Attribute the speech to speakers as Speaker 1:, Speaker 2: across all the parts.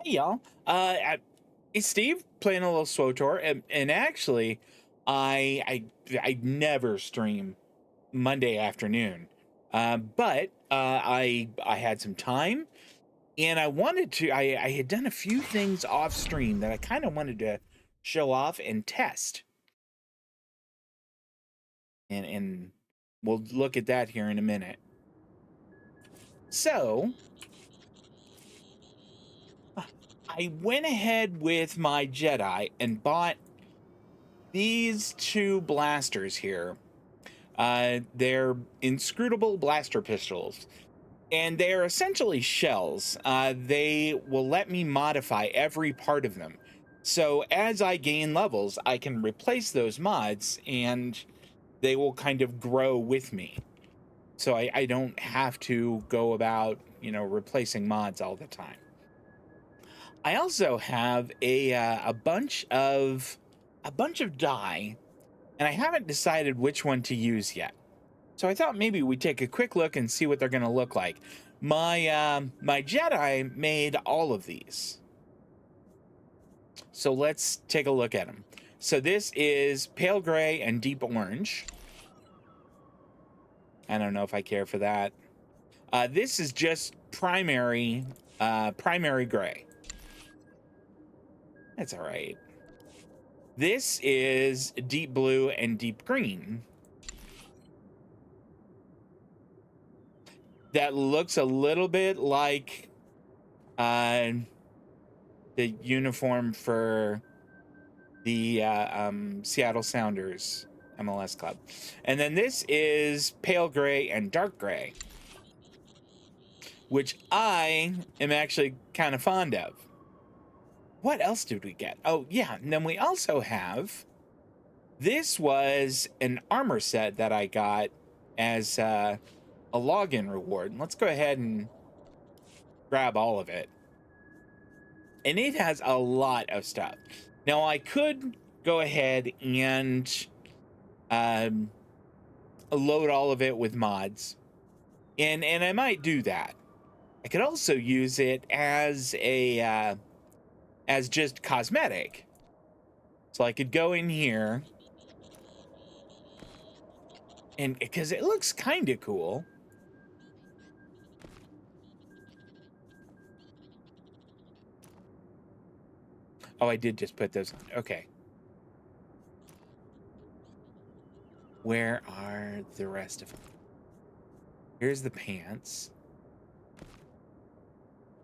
Speaker 1: Hey y'all, it's Steve playing a little SWTOR, and actually, I never stream Monday afternoon, but I had some time, and I wanted to. I had done a few things off stream that I kind of wanted to show off and test, and we'll look at that here in a minute. So I went ahead with my Jedi and bought these two blasters here. They're inscrutable blaster pistols, and they're essentially shells. They will let me modify every part of them. So as I gain levels, I can replace those mods and they will kind of grow with me. So I don't have to go about, replacing mods all the time. I also have a bunch of dye, and I haven't decided which one to use yet. So I thought maybe we'd take a quick look and see what they're going to look like. My Jedi made all of these. So let's take a look at them. So this is pale gray and deep orange. I don't know if I care for that. This is just primary gray. That's all right. This is deep blue and deep green. That looks a little bit like the uniform for the Seattle Sounders MLS club. And then this is pale gray and dark gray, which I am actually kind of fond of. What else did we get? Oh, yeah. And then we also have, this was an armor set that I got as a login reward. Let's go ahead and grab all of it. And it has a lot of stuff. Now, I could go ahead and load all of it with mods, and I might do that. I could also use it as a as just cosmetic. So I could go in here, and because it looks kind of cool. Oh, I did just put those on. Okay. Where are the rest of them? Here's the pants.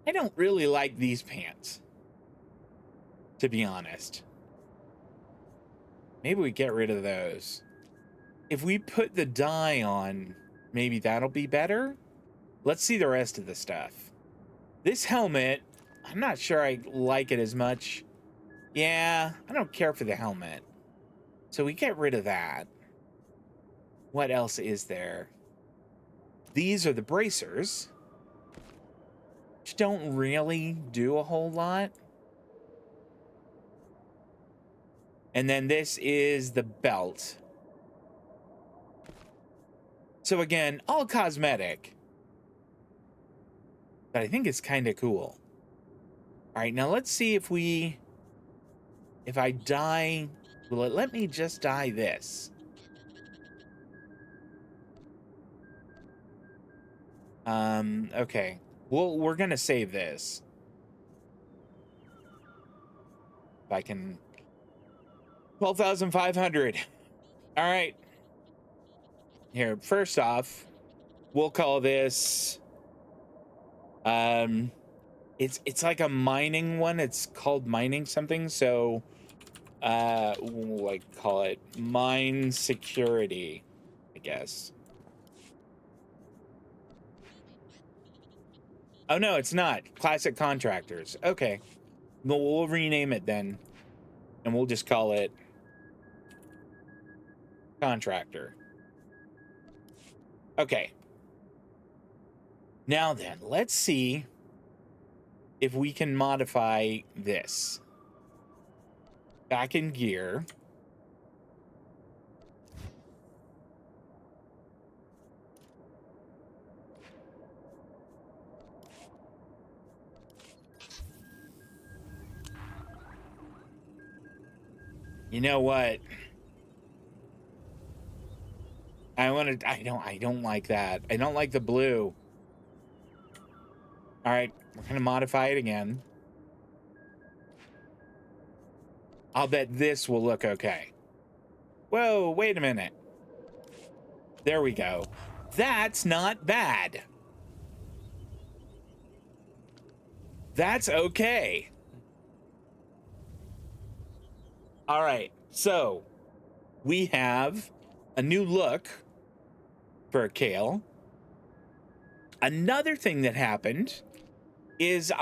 Speaker 1: I don't really like these pants, to be honest. Maybe we get rid of those. If we put the dye on, maybe that'll be better. Let's see the rest of the stuff. This helmet, I'm not sure I like it as much. Yeah, I don't care for the helmet. So we get rid of that. What else is there? These are the bracers, which don't really do a whole lot. And then this is the belt. So again, all cosmetic. But I think it's kind of cool. All right, now let's see if I dye, will it let me just dye this? Okay. Well, we're gonna save this. If I can, 12,500. All right. Here, first off, we'll call this, it's like a mining one. It's called mining something. So, we'll like call it mine security, I guess. Oh no, it's not. Classic contractors. Okay. Well, we'll rename it then, and we'll just call it contractor. Okay. Now then, let's see if we can modify this. Back in gear. You know what? I don't like that. I don't like the blue. All right, we're gonna modify it again. I'll bet this will look okay. Whoa, wait a minute. There we go. That's not bad. That's okay. All right, so we have a new look for Kale. Another thing that happened is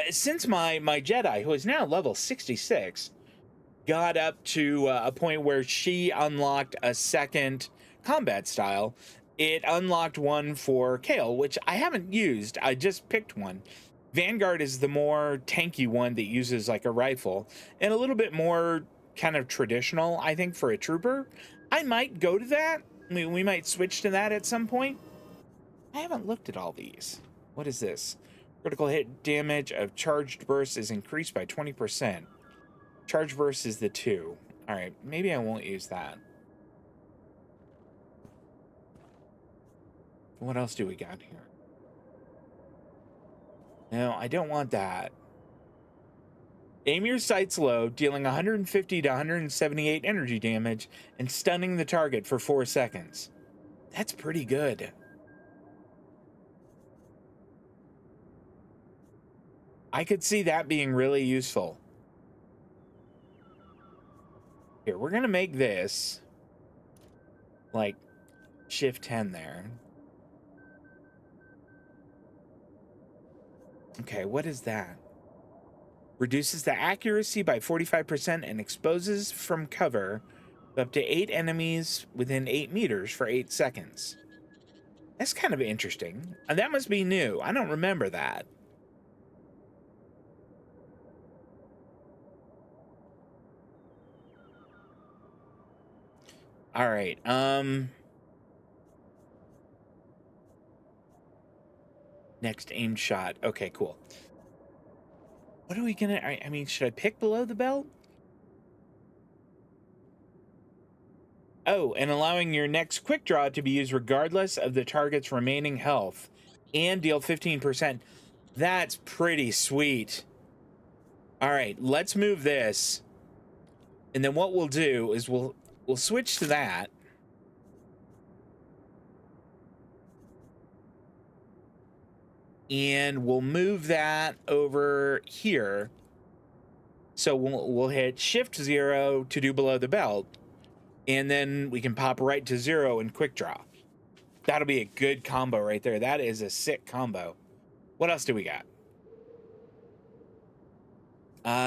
Speaker 1: since my Jedi, who is now level 66, got up to a point where she unlocked a second combat style, it unlocked one for Kale, which I haven't used. I just picked one. Vanguard is the more tanky one that uses like a rifle and a little bit more kind of traditional, I think, for a trooper. I might go to that. We might switch to that at some point. I haven't looked at all these. What is this? Critical hit damage of charged bursts is increased by 20%. Charge burst is the 2. All right, maybe I won't use that. What else do we got here? No, I don't want that. Aim your sights low, dealing 150 to 178 energy damage and stunning the target for 4 seconds. That's pretty good. I could see that being really useful. Here, we're gonna make this like shift 10 there. Okay, what is that? Reduces the accuracy by 45% and exposes from cover up to 8 enemies within 8 meters for 8 seconds. That's kind of interesting. And that must be new. I don't remember that. All right. Next aim shot. Okay, cool. What are we gonna... I mean, should I pick below the belt? Oh, and allowing your next quick draw to be used regardless of the target's remaining health and deal 15%. That's pretty sweet. All right, let's move this. And then what we'll do is we'll switch to that. And we'll move that over here. So we'll hit Shift 0 to do below the belt. And then we can pop right to 0 and quick draw. That'll be a good combo right there. That is a sick combo. What else do we got?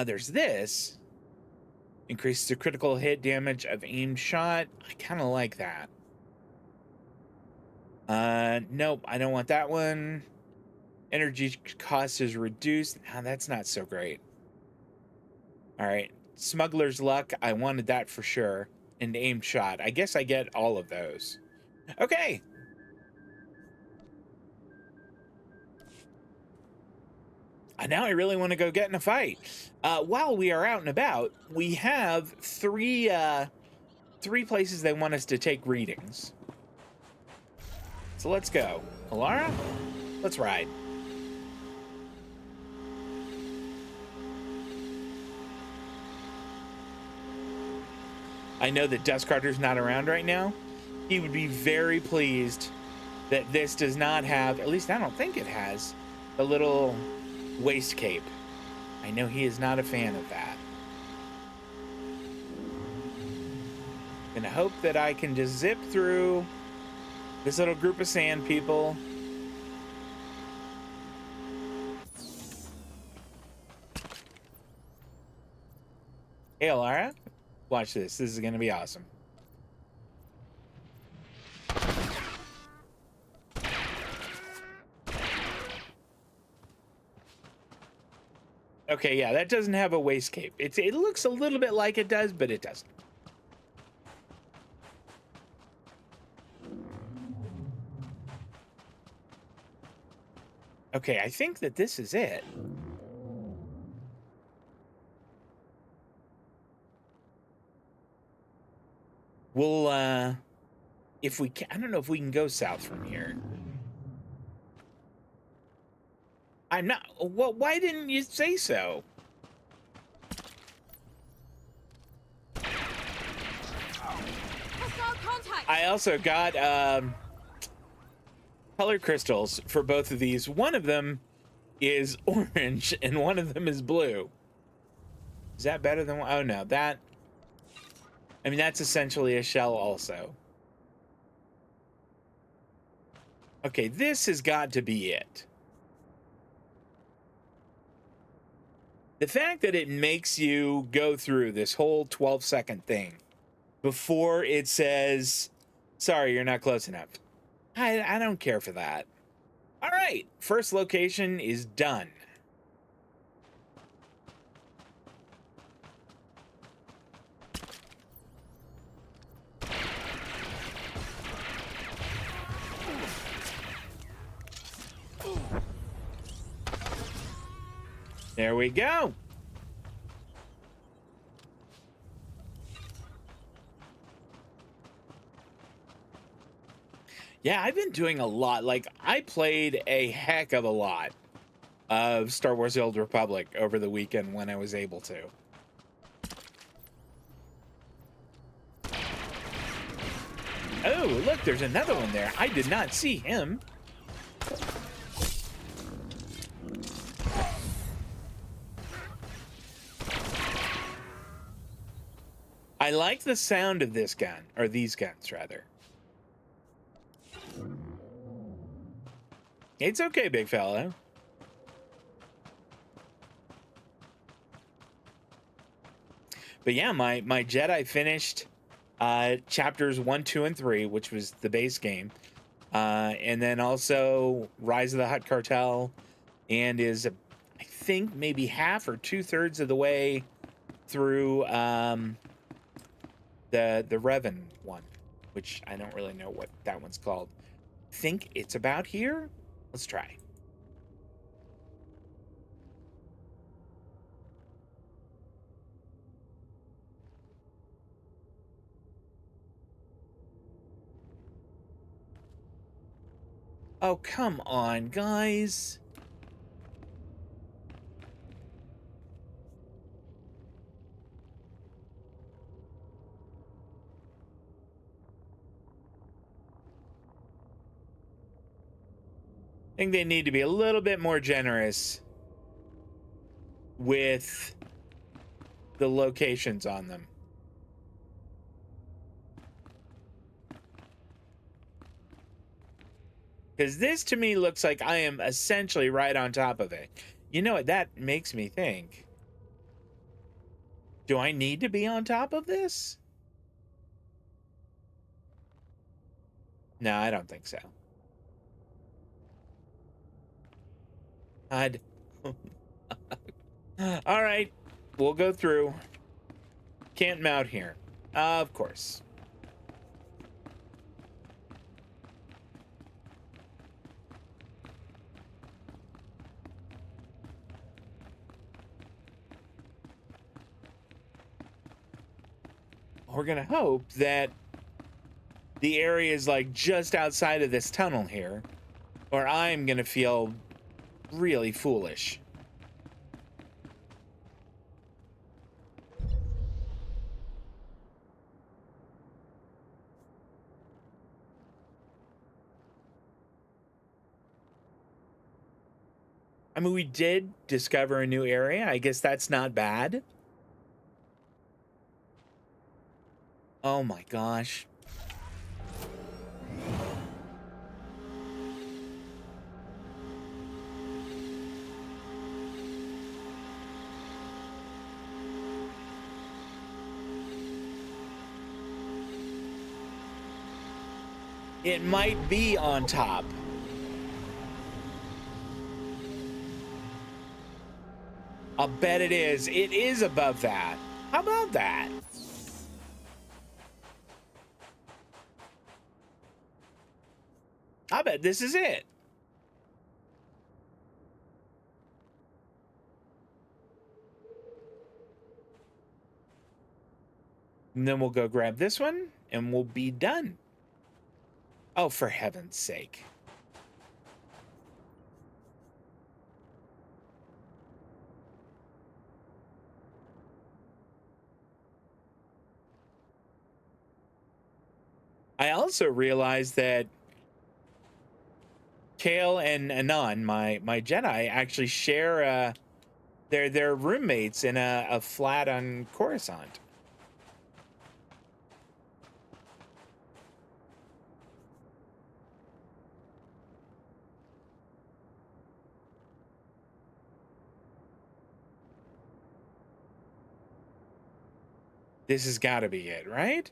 Speaker 1: There's this. Increases the critical hit damage of aimed shot. I kind of like that. Nope, I don't want that one. Energy cost is reduced. Now, that's not so great. All right. Smuggler's luck. I wanted that for sure. And aimed shot. I guess I get all of those. Okay. Now I really want to go get in a fight. While we are out and about, we have three places they want us to take readings. So let's go. Alara, let's ride. I know that Dustcarter's not around right now. He would be very pleased that this does not have, at least I don't think it has, a little waist cape. I know he is not a fan of that. I'm gonna hope that I can just zip through this little group of sand people. Hey, Alara. Watch this. This is going to be awesome. Okay, yeah, that doesn't have a waist cape. It looks a little bit like it does, but it doesn't. Okay, I think that this is it. we'll, if we can, I don't know if we can go south from here. I'm not, well, why didn't you say so? I also got, color crystals for both of these. One of them is orange and one of them is blue. Is that better than one? Oh no, that, I mean, that's essentially a shell also. Okay, this has got to be it. The fact that it makes you go through this whole 12-second thing before it says, sorry, you're not close enough. I don't care for that. All right, first location is done. There we go. Yeah, I've been doing a lot. Like, I played a heck of a lot of Star Wars The Old Republic over the weekend when I was able to. Oh, look, there's another one there. I did not see him. I like the sound of this gun, or these guns, rather. It's okay, big fella. But yeah, my Jedi finished chapters 1, 2, and 3, which was the base game. And then also Rise of the Hutt Cartel, and is, I think, maybe half or 2/3 of the way through the Revan one, which I don't really know what that one's called. I think it's about here. Let's try. Oh, come on, guys. I think they need to be a little bit more generous with the locations on them. Because this to me looks like I am essentially right on top of it. You know what that makes me think? Do I need to be on top of this? No, I don't think so. I'd... All right, we'll go through. Can't mount here. Of course. We're gonna hope that the area is like just outside of this tunnel here, or I'm gonna feel really foolish. I mean, we did discover a new area. I guess that's not bad. Oh my gosh. It might be on top. I'll bet it is. It is above that. How about that? I bet this is it. And then we'll go grab this one and we'll be done. Oh, for heaven's sake. I also realized that Kale and Anon, my Jedi, actually share they're roommates in a flat on Coruscant. This has got to be it, right?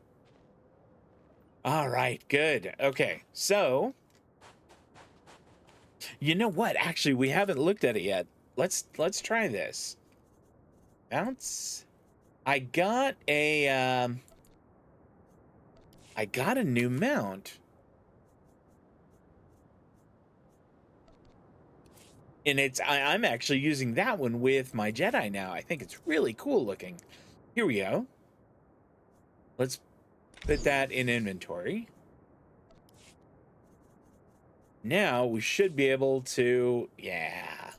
Speaker 1: All right, good. Okay, so you know what? Actually, we haven't looked at it yet. Let's try this. Bounce. I got a new mount. And I'm actually using that one with my Jedi now. I think it's really cool looking. Here we go. Let's put that in inventory. Now we should be able to, yeah.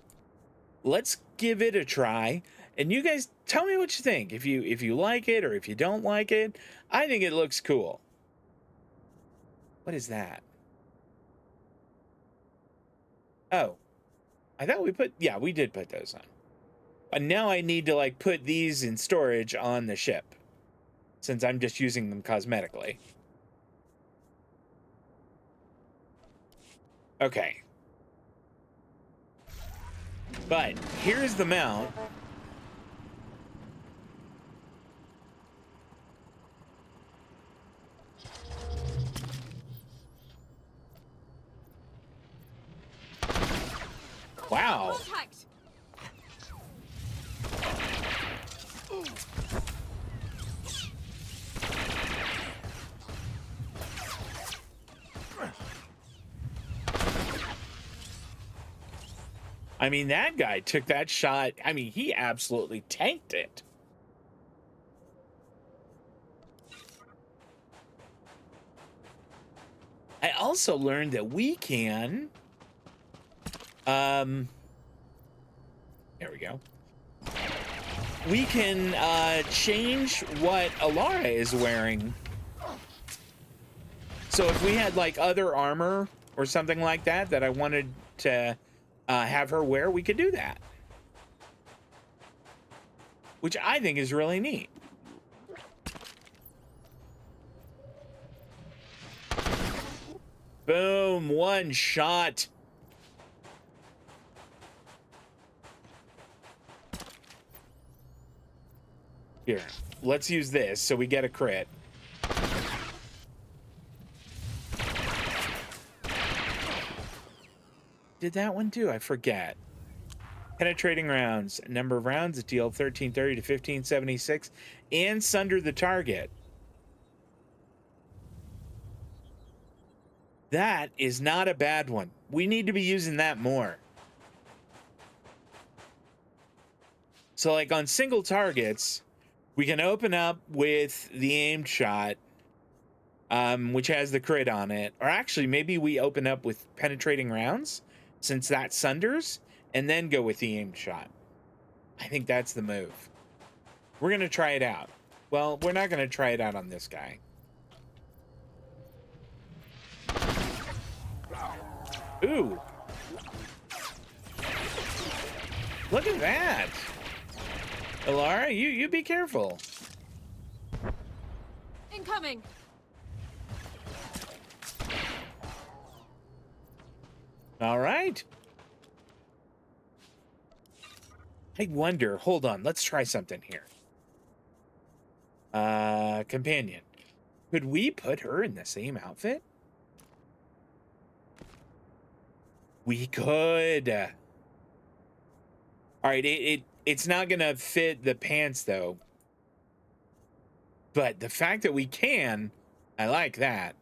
Speaker 1: Let's give it a try. And you guys tell me what you think. If you like it or if you don't like it. I think it looks cool. What is that? Oh. I thought we did put those on. And now I need to like put these in storage on the ship, since I'm just using them cosmetically. Okay. But here's the mount. Wow. I mean, that guy took that shot. I mean, he absolutely tanked it. I also learned that we can, there we go. We can change what Alara is wearing. So if we had like other armor or something like that I wanted to have her wear, we could do that. Which I think is really neat. Boom, one shot. Here, let's use this so we get a crit. Did that one do? I forget. Penetrating rounds. Number of rounds deal 1330 to 1576 and sunder the target. That is not a bad one. We need to be using that more. So like on single targets, we can open up with the aimed shot, which has the crit on it. Or actually, maybe we open up with penetrating rounds, since that sunders, and then go with the aimed shot. I think that's the move. We're going to try it out. Well, we're not going to try it out on this guy. Ooh. Look at that. Alara, you be careful.
Speaker 2: Incoming.
Speaker 1: All right. I wonder, hold on, let's try something here. Companion. Could we put her in the same outfit? We could. All right, it's not gonna fit the pants though. But the fact that we can, I like that.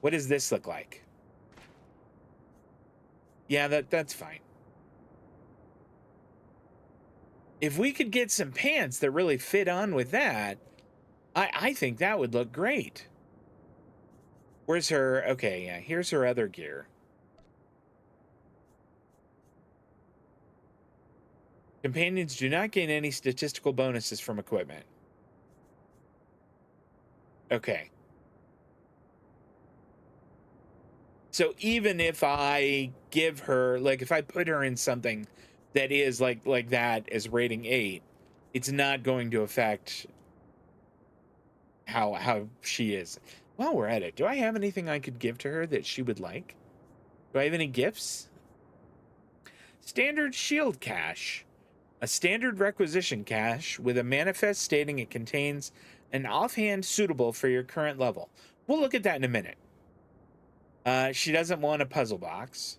Speaker 1: What does this look like? Yeah, that's fine. If we could get some pants that really fit on with that, I think that would look great. Where's her? Okay, yeah, here's her other gear. Companions do not gain any statistical bonuses from equipment. Okay. So even if I give her, like, if I put her in something that is like that as rating 8, it's not going to affect how she is. While we're at it, do I have anything I could give to her that she would like? Do I have any gifts? Standard shield cache. A standard requisition cache with a manifest stating it contains an offhand suitable for your current level. We'll look at that in a minute. She doesn't want a puzzle box.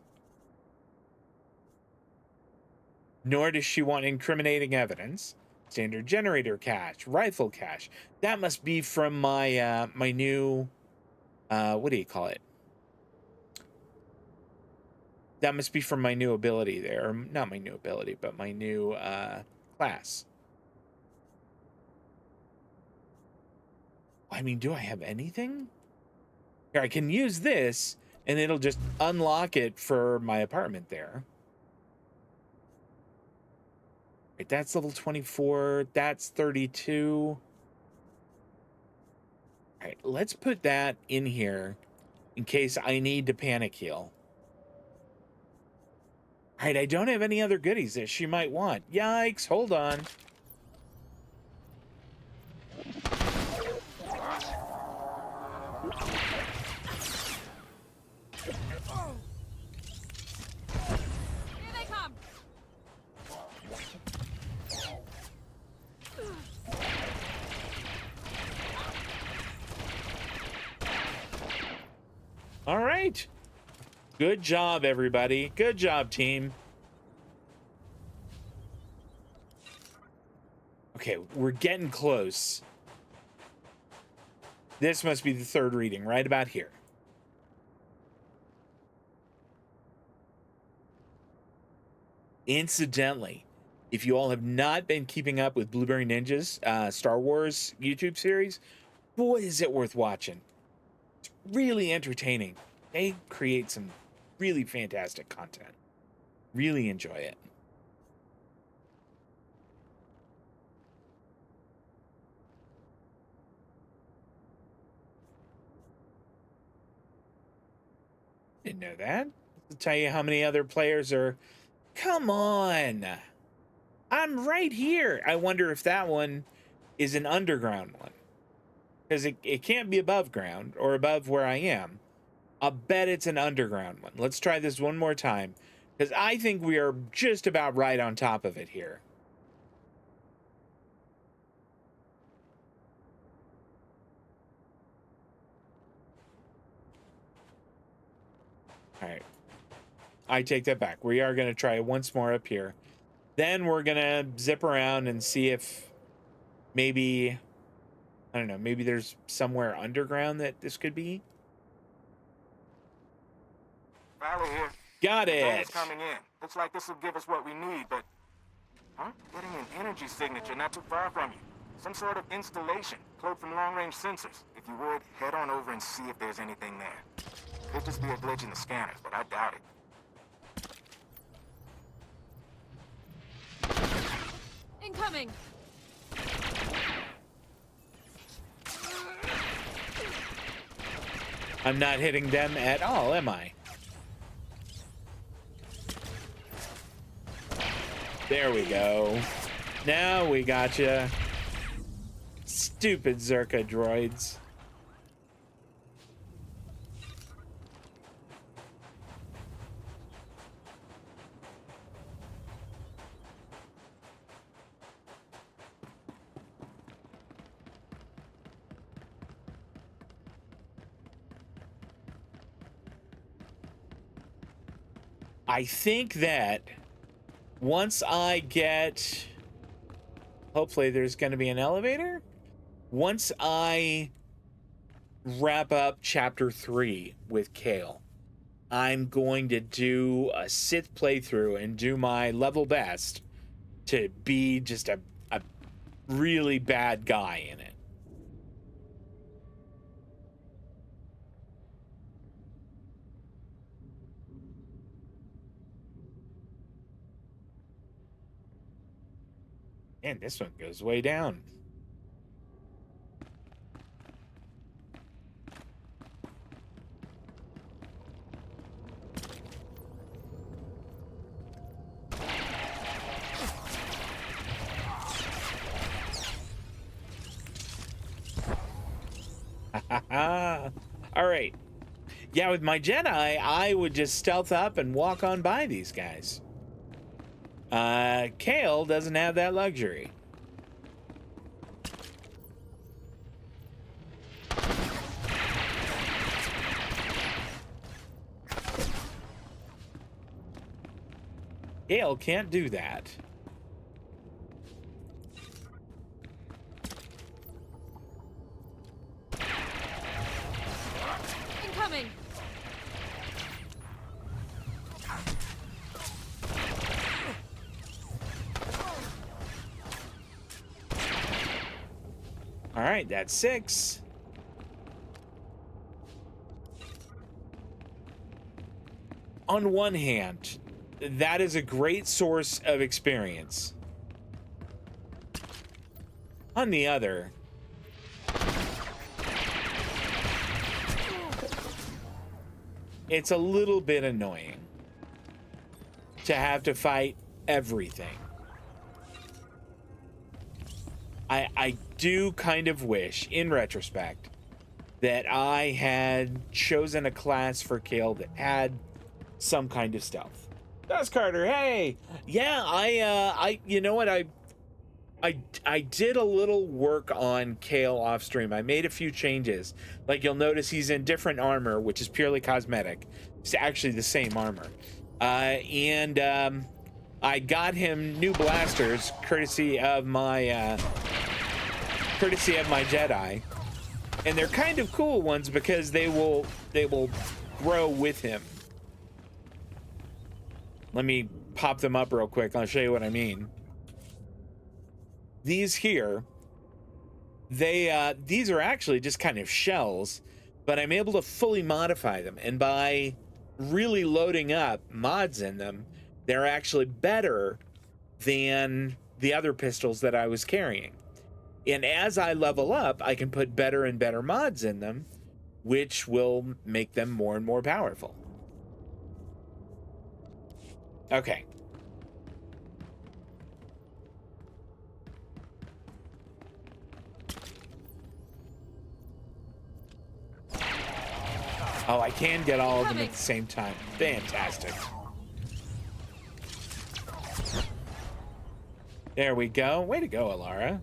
Speaker 1: Nor does she want incriminating evidence. Standard generator cache, rifle cache. That must be from my my new what do you call it? That must be from my new ability there. Or not my new ability, but my new class. I mean, do I have anything? Here, I can use this, and it'll just unlock it for my apartment there. Right, that's level 24. That's 32. All right, let's put that in here in case I need to panic heal. All right, I don't have any other goodies that she might want. Yikes, hold on.
Speaker 2: Here they come.
Speaker 1: All right. Good job, everybody. Good job, team. Okay, we're getting close. This must be the third reading, right about here. Incidentally, if you all have not been keeping up with Blueberry Ninja's Star Wars YouTube series, boy, is it worth watching. It's really entertaining. They create some really fantastic content. Really enjoy it. Didn't know that. I'll tell you how many other players are. Come on. I'm right here. I wonder if that one is an underground one. Because it can't be above ground or above where I am. I'll bet it's an underground one. Let's try this one more time. Because I think we are just about right on top of it here. All right. I take that back. We are going to try it once more up here. Then we're going to zip around and see if maybe, I don't know, maybe there's somewhere underground that this could be.
Speaker 3: Valley here.
Speaker 1: Got it.
Speaker 3: Drone's coming in. Looks like this will give us what we need, but I'm getting an energy signature not too far from you. Some sort of installation, code from long-range sensors. If you would, head on over and see if there's anything there. Could just be a glitch in the scanners, but I doubt it.
Speaker 2: Incoming.
Speaker 1: I'm not hitting them at all, am I? There we go. Now we gotcha. Stupid Czerka droids. I think that once I get, hopefully there's going to be an elevator. Once I wrap up chapter 3 with Kale, I'm going to do a Sith playthrough and do my level best to be just a really bad guy in it. Man, this one goes way down. All right. Yeah, with my Jedi, I would just stealth up and walk on by these guys. Kale doesn't have that luxury. Kale can't do that.
Speaker 2: Incoming.
Speaker 1: All right, that's 6. On one hand, that is a great source of experience. On the other, it's a little bit annoying to have to fight everything. I do kind of wish, in retrospect, that I had chosen a class for Kale that had some kind of stealth. That's Carter. Hey, yeah, I you know what, I did a little work on Kale off stream. I made a few changes. Like, you'll notice he's in different armor, which is purely cosmetic. It's actually the same armor. I got him new blasters courtesy of my Jedi, and they're kind of cool ones because they will grow with him. Let me pop them up real quick. I'll show you what I mean. These here, these are actually just kind of shells, but I'm able to fully modify them, and by really loading up mods in them, they're actually better than the other pistols that I was carrying. And as I level up, I can put better and better mods in them, which will make them more and more powerful. Okay. Oh, I can get all of them at the same time. Fantastic. There we go. Way to go, Alara.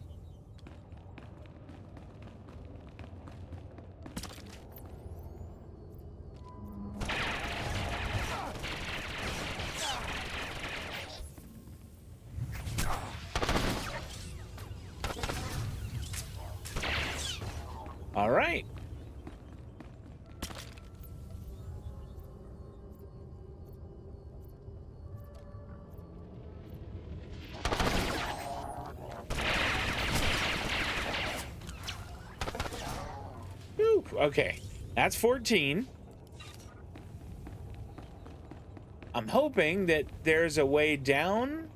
Speaker 1: All right. Whew, okay, that's 14. I'm hoping that there's a way down.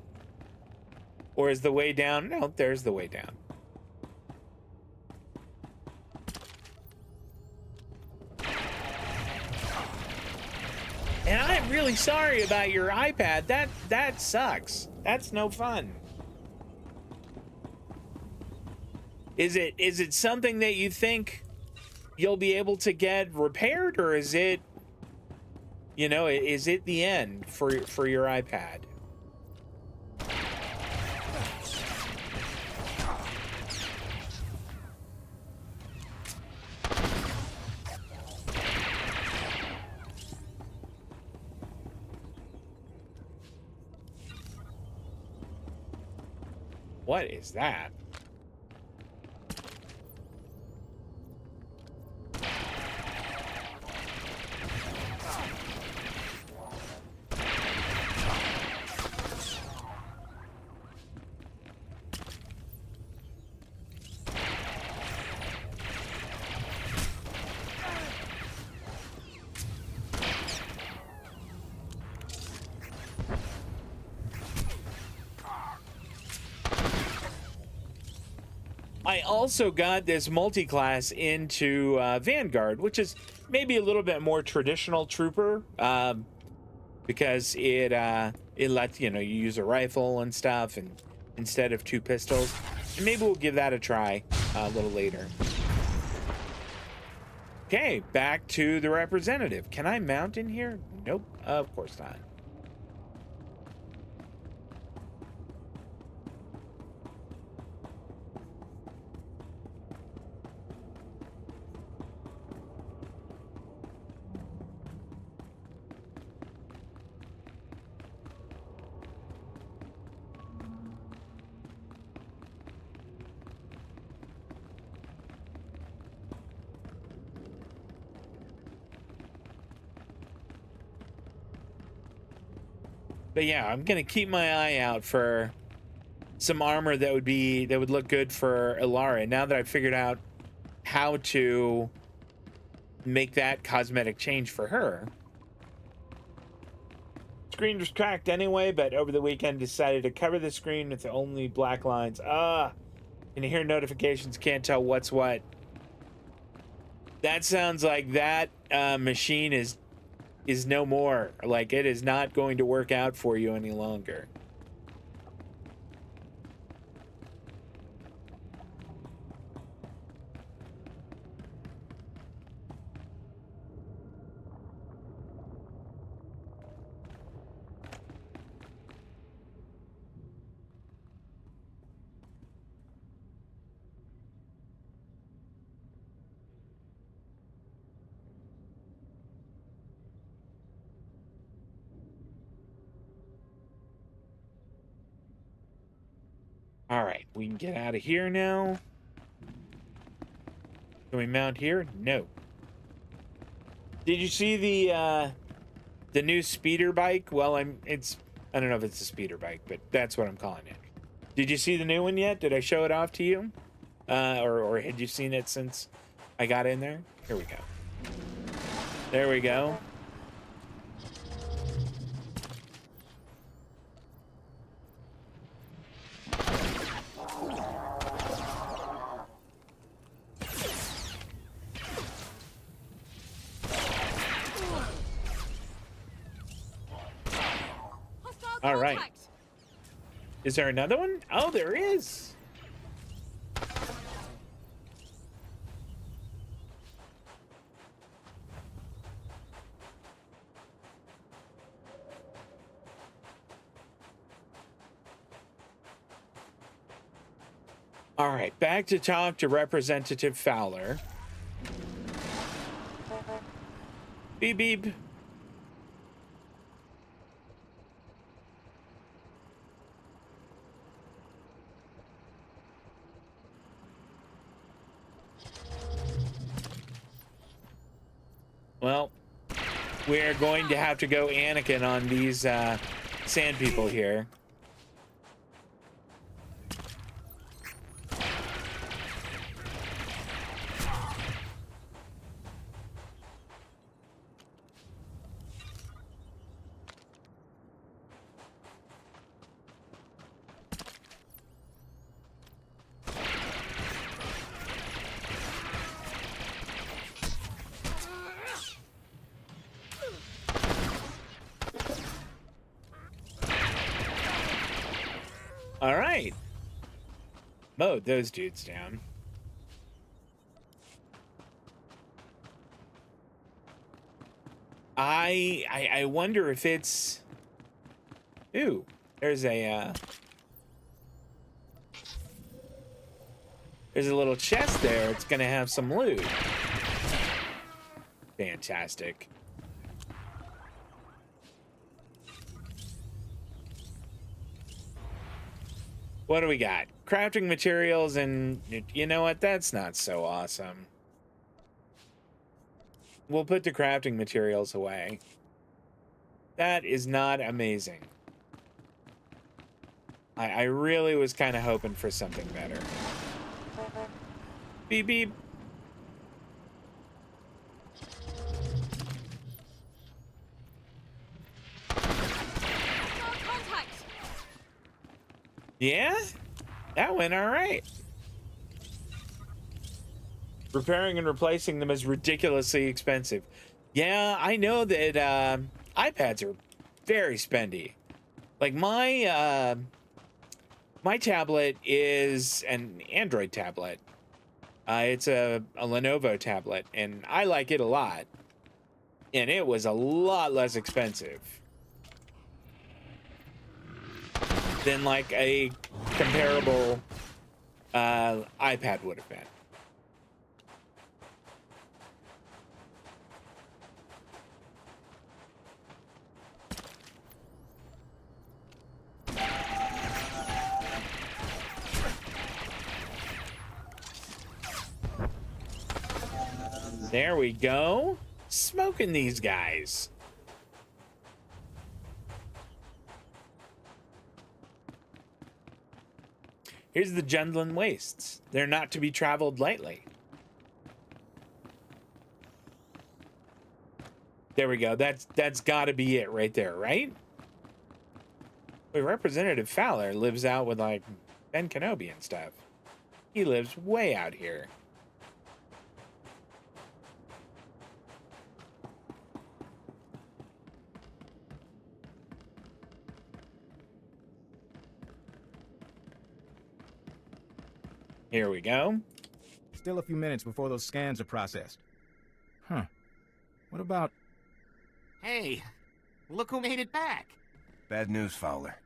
Speaker 1: Or is the way down? No, there's the way down. And I'm really sorry about your iPad. That sucks. That's no fun. Is it something that you think you'll be able to get repaired, or is it, you know, is it the end for your iPad? What is that? I also got this multi-class into Vanguard, which is maybe a little bit more traditional trooper, because it lets you use a rifle and stuff, and instead of 2 pistols. And maybe we'll give that a try a little later. Okay, back to the representative. Can I mount in here? Nope, of course not. But yeah, I'm gonna keep my eye out for some armor that would look good for Ilara. Now that I've figured out how to make that cosmetic change for her. Screen was cracked anyway, but over the weekend decided to cover the screen with only black lines. Can you hear notifications? Can't tell what's what. That sounds like that machine is no more. Like, it is not going to work out for you any longer. All right, we can get out of here now. Can we mount here? No. Did you see the new speeder bike? Well, I don't know if it's a speeder bike, but that's what I'm calling it. Did you see the new one yet? Did I show it off to you? Or had you seen it since I got in there? Here we go. There we go. All right. Is there another one? Oh, there is. All right, back to talk to Representative Fowler. Beep, beep. Well, we're going to have to go Anakin on these sand people here. All right. Mowed those dudes down. I wonder if it's... Ooh, there's a little chest there. It's gonna have some loot. Fantastic. What do we got? Crafting materials, and you know what? That's not so awesome. We'll put the crafting materials away. That is not amazing. I really was kind of hoping for something better. Beep, beep. Yeah? That went all right. Repairing and replacing them is ridiculously expensive. Yeah, I know that iPads are very spendy. Like my tablet is an Android tablet. It's a Lenovo tablet, and I like it a lot. And it was a lot less expensive than like a comparable iPad would have been. There we go. Smoking these guys. Here's the Jundland Wastes. They're not to be traveled lightly. There we go. That's got to be it right there, right? Wait, Representative Fowler lives out with like Ben Kenobi and stuff. He lives way out here. Here we go.
Speaker 4: Still a few minutes before those scans are processed. Huh. What about...
Speaker 5: Hey, look who made it back.
Speaker 6: Bad news, Fowler.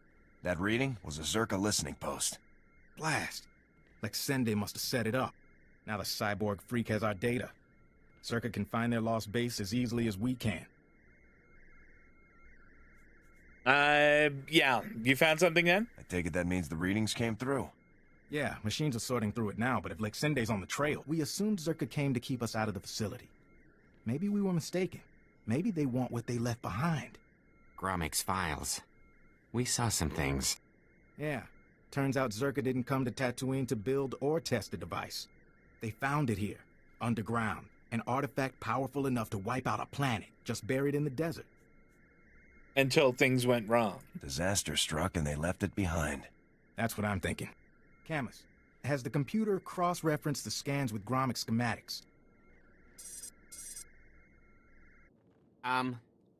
Speaker 6: That reading was a Czerka listening post.
Speaker 4: Blast. Lexende must have set it up. Now the cyborg freak has our data. Czerka can find their lost base as easily as we can.
Speaker 1: Yeah. You found something then?
Speaker 6: I take it that means the readings came through.
Speaker 4: Yeah, machines are sorting through it now, but if Lexende's on the trail, we assumed Czerka came to keep us out of the facility. Maybe we were mistaken. Maybe they want what they left behind.
Speaker 5: Gromik's files. We saw some things.
Speaker 4: Yeah. Turns out Czerka didn't come to Tatooine to build or test the device. They found it here, underground, an artifact powerful enough to wipe out a planet, just buried in the desert.
Speaker 1: Until things went wrong.
Speaker 6: Disaster struck and they left it behind.
Speaker 4: That's what I'm thinking. Camus, has the computer cross-referenced the scans with Gromik schematics?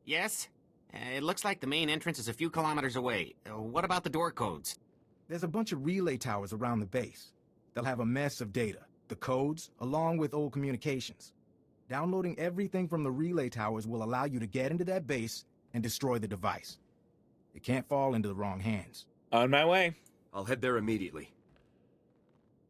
Speaker 5: Yes? It looks like the main entrance is a few kilometers away. What about the door codes?
Speaker 4: There's a bunch of relay towers around the base. They'll have a mess of data, the codes, along with old communications. Downloading everything from the relay towers will allow you to get into that base and destroy the device. It can't fall into the wrong hands.
Speaker 1: On my way.
Speaker 7: I'll head there immediately.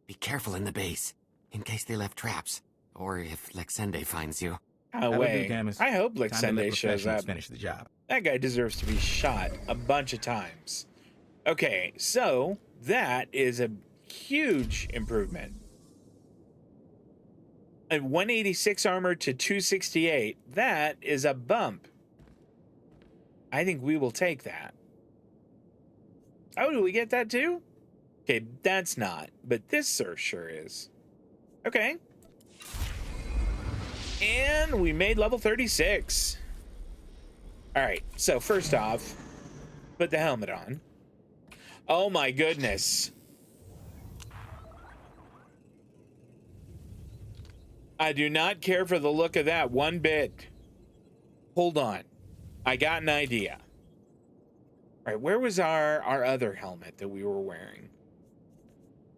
Speaker 5: Be careful in the base, in case they left traps, or if Lexende finds you.
Speaker 4: That'll
Speaker 1: Away.
Speaker 4: do, Camus.
Speaker 1: I hope
Speaker 4: Time to let
Speaker 1: Lexende shows
Speaker 4: professionals
Speaker 1: up.
Speaker 4: finish the job.
Speaker 1: That guy deserves to be shot a bunch of times. Okay, so that is a huge improvement. A 186 armor to 268. That is a bump. I think we will take that. Oh, do we get that too? Okay, that's not, but this sure is. Okay. And we made level 36. All right, so first off, put the helmet on. Oh my goodness. I do not care for the look of that one bit. Hold on. I got an idea. All right, where was our other helmet that we were wearing?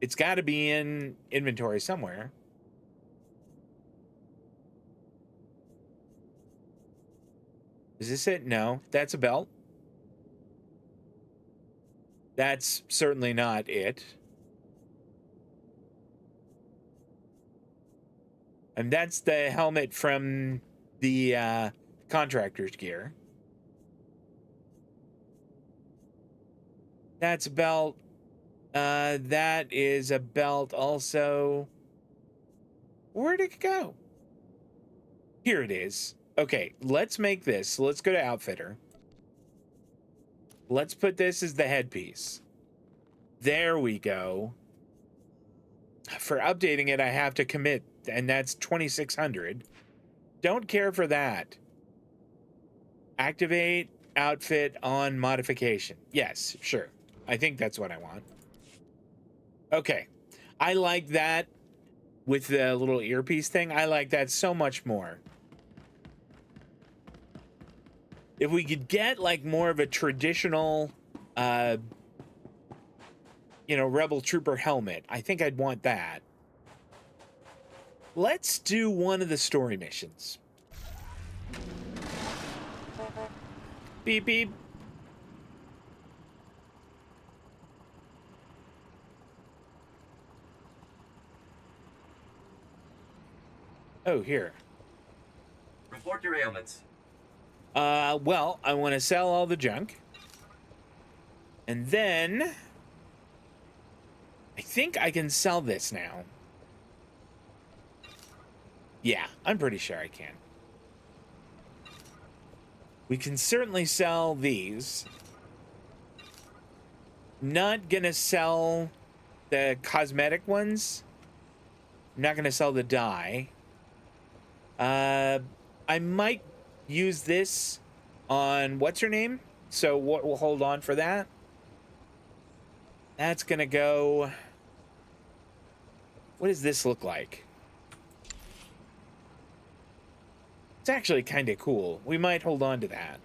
Speaker 1: It's got to be in inventory somewhere. Is this it? No, that's a belt. That's certainly not it. And that's the helmet from the contractor's gear. That's a belt. That is a belt also. Where'd it go? Here it is. Okay, let's make this. Let's go to Outfitter. Let's put this as the headpiece. There we go. For updating it, I have to commit, and that's 2,600. Don't care for that. Activate outfit on modification. Yes, sure. I think that's what I want. Okay. I like that with the little earpiece thing. I like that so much more. If we could get like more of a traditional, you know, Rebel Trooper helmet, I think I'd want that. Let's do one of the story missions. Beep, beep. Oh, here.
Speaker 7: Report your ailments.
Speaker 1: Well, I want to sell all the junk. And then I think I can sell this now. Yeah, I'm pretty sure I can. We can certainly sell these. Not gonna sell the cosmetic ones. I'm not gonna sell the dye. I might use this on what's her name, so we'll hold on for that. That's gonna go. What does this look like? It's actually kind of cool. We might hold on to that.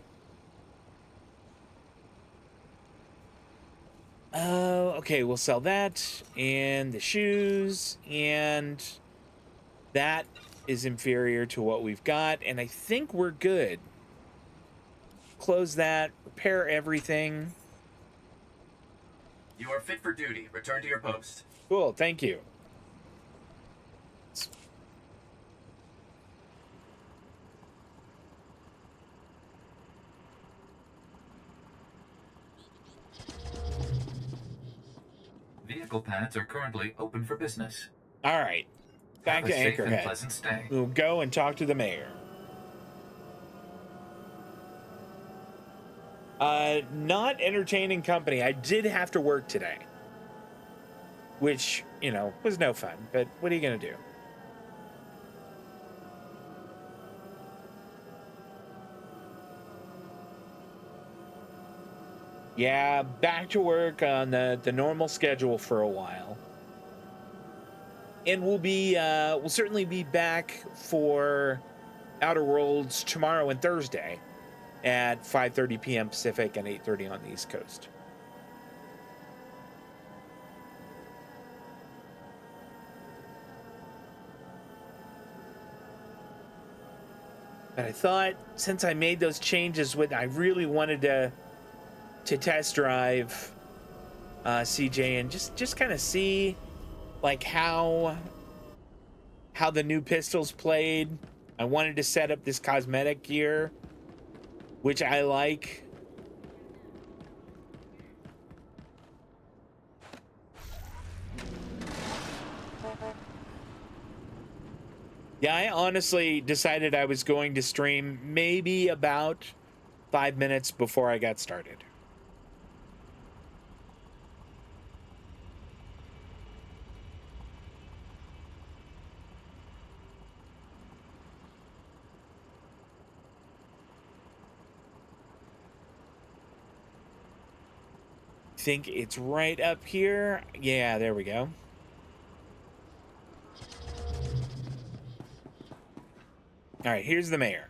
Speaker 1: Okay, we'll sell that and the shoes, and that is inferior to what we've got, and I think we're good. Close that, repair everything.
Speaker 7: You are fit for duty. Return to your post.
Speaker 1: Cool, thank you.
Speaker 7: Vehicle pads are currently open for business.
Speaker 1: All right, back
Speaker 7: Have
Speaker 1: to
Speaker 7: a safe and
Speaker 1: Anchorhead.
Speaker 7: pleasant stay.
Speaker 1: We'll go and talk to the mayor. Not entertaining company. I did have to work today, which, you know, was no fun, but what are you gonna do? Yeah, back to work on the normal schedule for a while. And we'll certainly be back for Outer Worlds tomorrow and Thursday at 5:30 p.m. Pacific and 8:30 on the East Coast. But I thought, since I made those changes, I really wanted to test drive CJ and just kind of see like how the new pistols played. I wanted to set up this cosmetic gear, which I like. Yeah, I honestly decided I was going to stream maybe about 5 minutes before I got started. Think it's right up here. Yeah, there we go. All right, here's the mayor.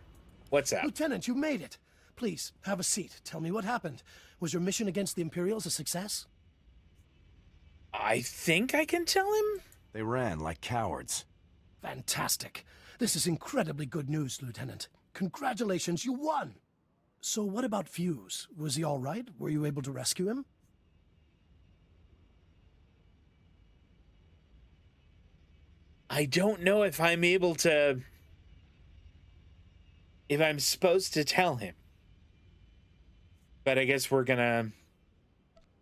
Speaker 1: What's up?
Speaker 8: Lieutenant, you made it. Please, have a seat. Tell me what happened. Was your mission against the Imperials a success?
Speaker 1: I think I can tell him.
Speaker 6: They ran like cowards.
Speaker 8: Fantastic. This is incredibly good news, Lieutenant. Congratulations, you won! So what about Fuse? Was he all right? Were you able to rescue him?
Speaker 1: I don't know if I'm able to... if I'm supposed to tell him. But I guess we're gonna...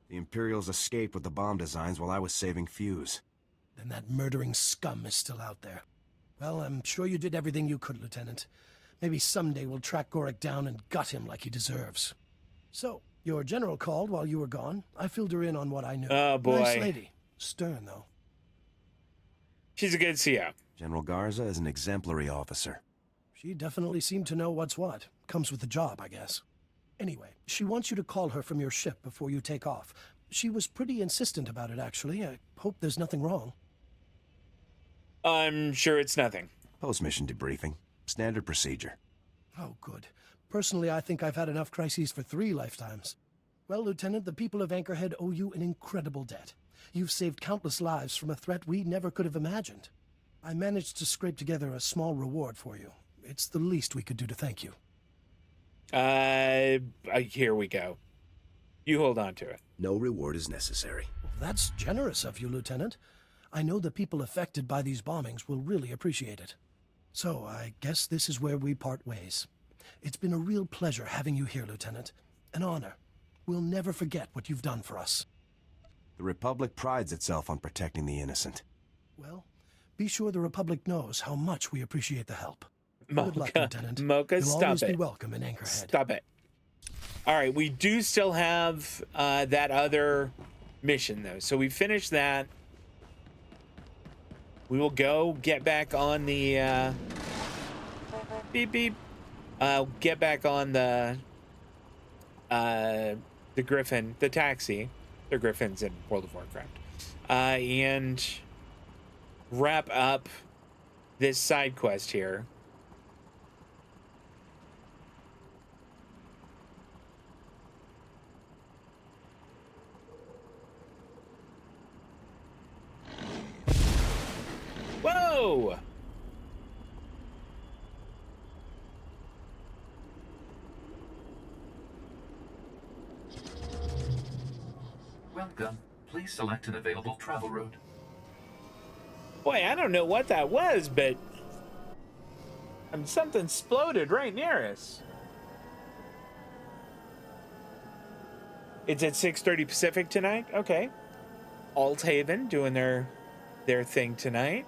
Speaker 6: The Imperials escaped with the bomb designs while I was saving Fuse.
Speaker 8: Then that murdering scum is still out there. Well, I'm sure you did everything you could, Lieutenant. Maybe someday we'll track Gorik down and gut him like he deserves. So, your general called while you were gone. I filled her in on what I knew.
Speaker 1: Oh, boy.
Speaker 8: Nice lady. Stern, though.
Speaker 1: She's a good CO.
Speaker 6: General Garza is an exemplary officer.
Speaker 8: She definitely seemed to know what's what. Comes with the job, I guess. Anyway, she wants you to call her from your ship before you take off. She was pretty insistent about it, actually. I hope there's nothing wrong.
Speaker 1: I'm sure it's nothing.
Speaker 6: Post-mission debriefing. Standard procedure.
Speaker 8: Oh, good. Personally, I think I've had enough crises for 3 lifetimes. Well, Lieutenant, the people of Anchorhead owe you an incredible debt. You've saved countless lives from a threat we never could have imagined. I managed to scrape together a small reward for you. It's the least we could do to thank you.
Speaker 1: Here we go. You hold on to it.
Speaker 6: No reward is necessary.
Speaker 8: Well, that's generous of you, Lieutenant. I know the people affected by these bombings will really appreciate it. So, I guess this is where we part ways. It's been a real pleasure having you here, Lieutenant. An honor. We'll never forget what you've done for us.
Speaker 6: The Republic prides itself on protecting the innocent.
Speaker 8: Well, be sure the Republic knows how much we appreciate the help.
Speaker 1: Mocha,
Speaker 8: Good luck, Lieutenant.
Speaker 1: Mocha,
Speaker 8: You'll
Speaker 1: stop
Speaker 8: always
Speaker 1: it.
Speaker 8: be welcome in Anchorhead.
Speaker 1: Stop it. All right, we do still have that other mission, though. So we finished that. We will go get back on the... beep, beep. Get back on the Griffin, the taxi. The Griffins in World of Warcraft. And wrap up this side quest here. Whoa!
Speaker 7: Welcome. Please select an available travel route.
Speaker 1: Boy, I don't know what that was, but something exploded right near us. It's at 6:30 Pacific tonight. Okay. Althaven doing their thing tonight.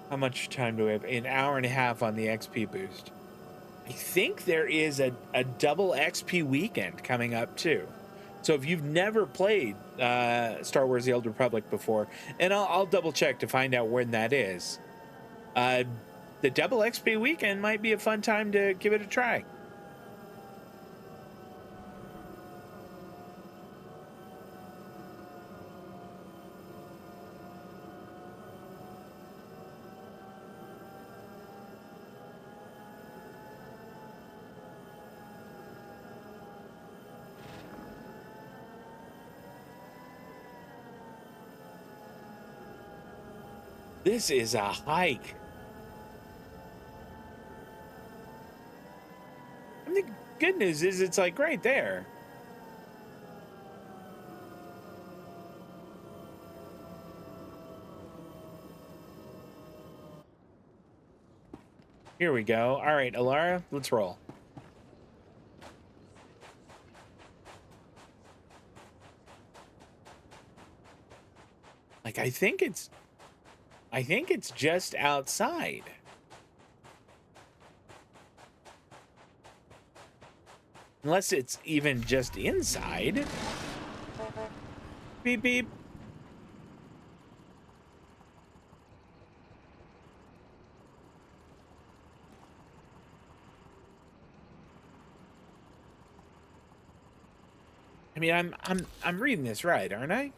Speaker 1: How much time do we have? An hour and a half on the XP boost. I think there is a double XP weekend coming up too. So if you've never played Star Wars The Old Republic before, and I'll double check to find out when that is, the double XP weekend might be a fun time to give it a try. This is a hike. And the good news is it's like right there. Here we go. All right, Alara, let's roll. Like, I think it's just outside. Unless it's even just inside. Beep, beep. I mean, I'm reading this right, aren't I?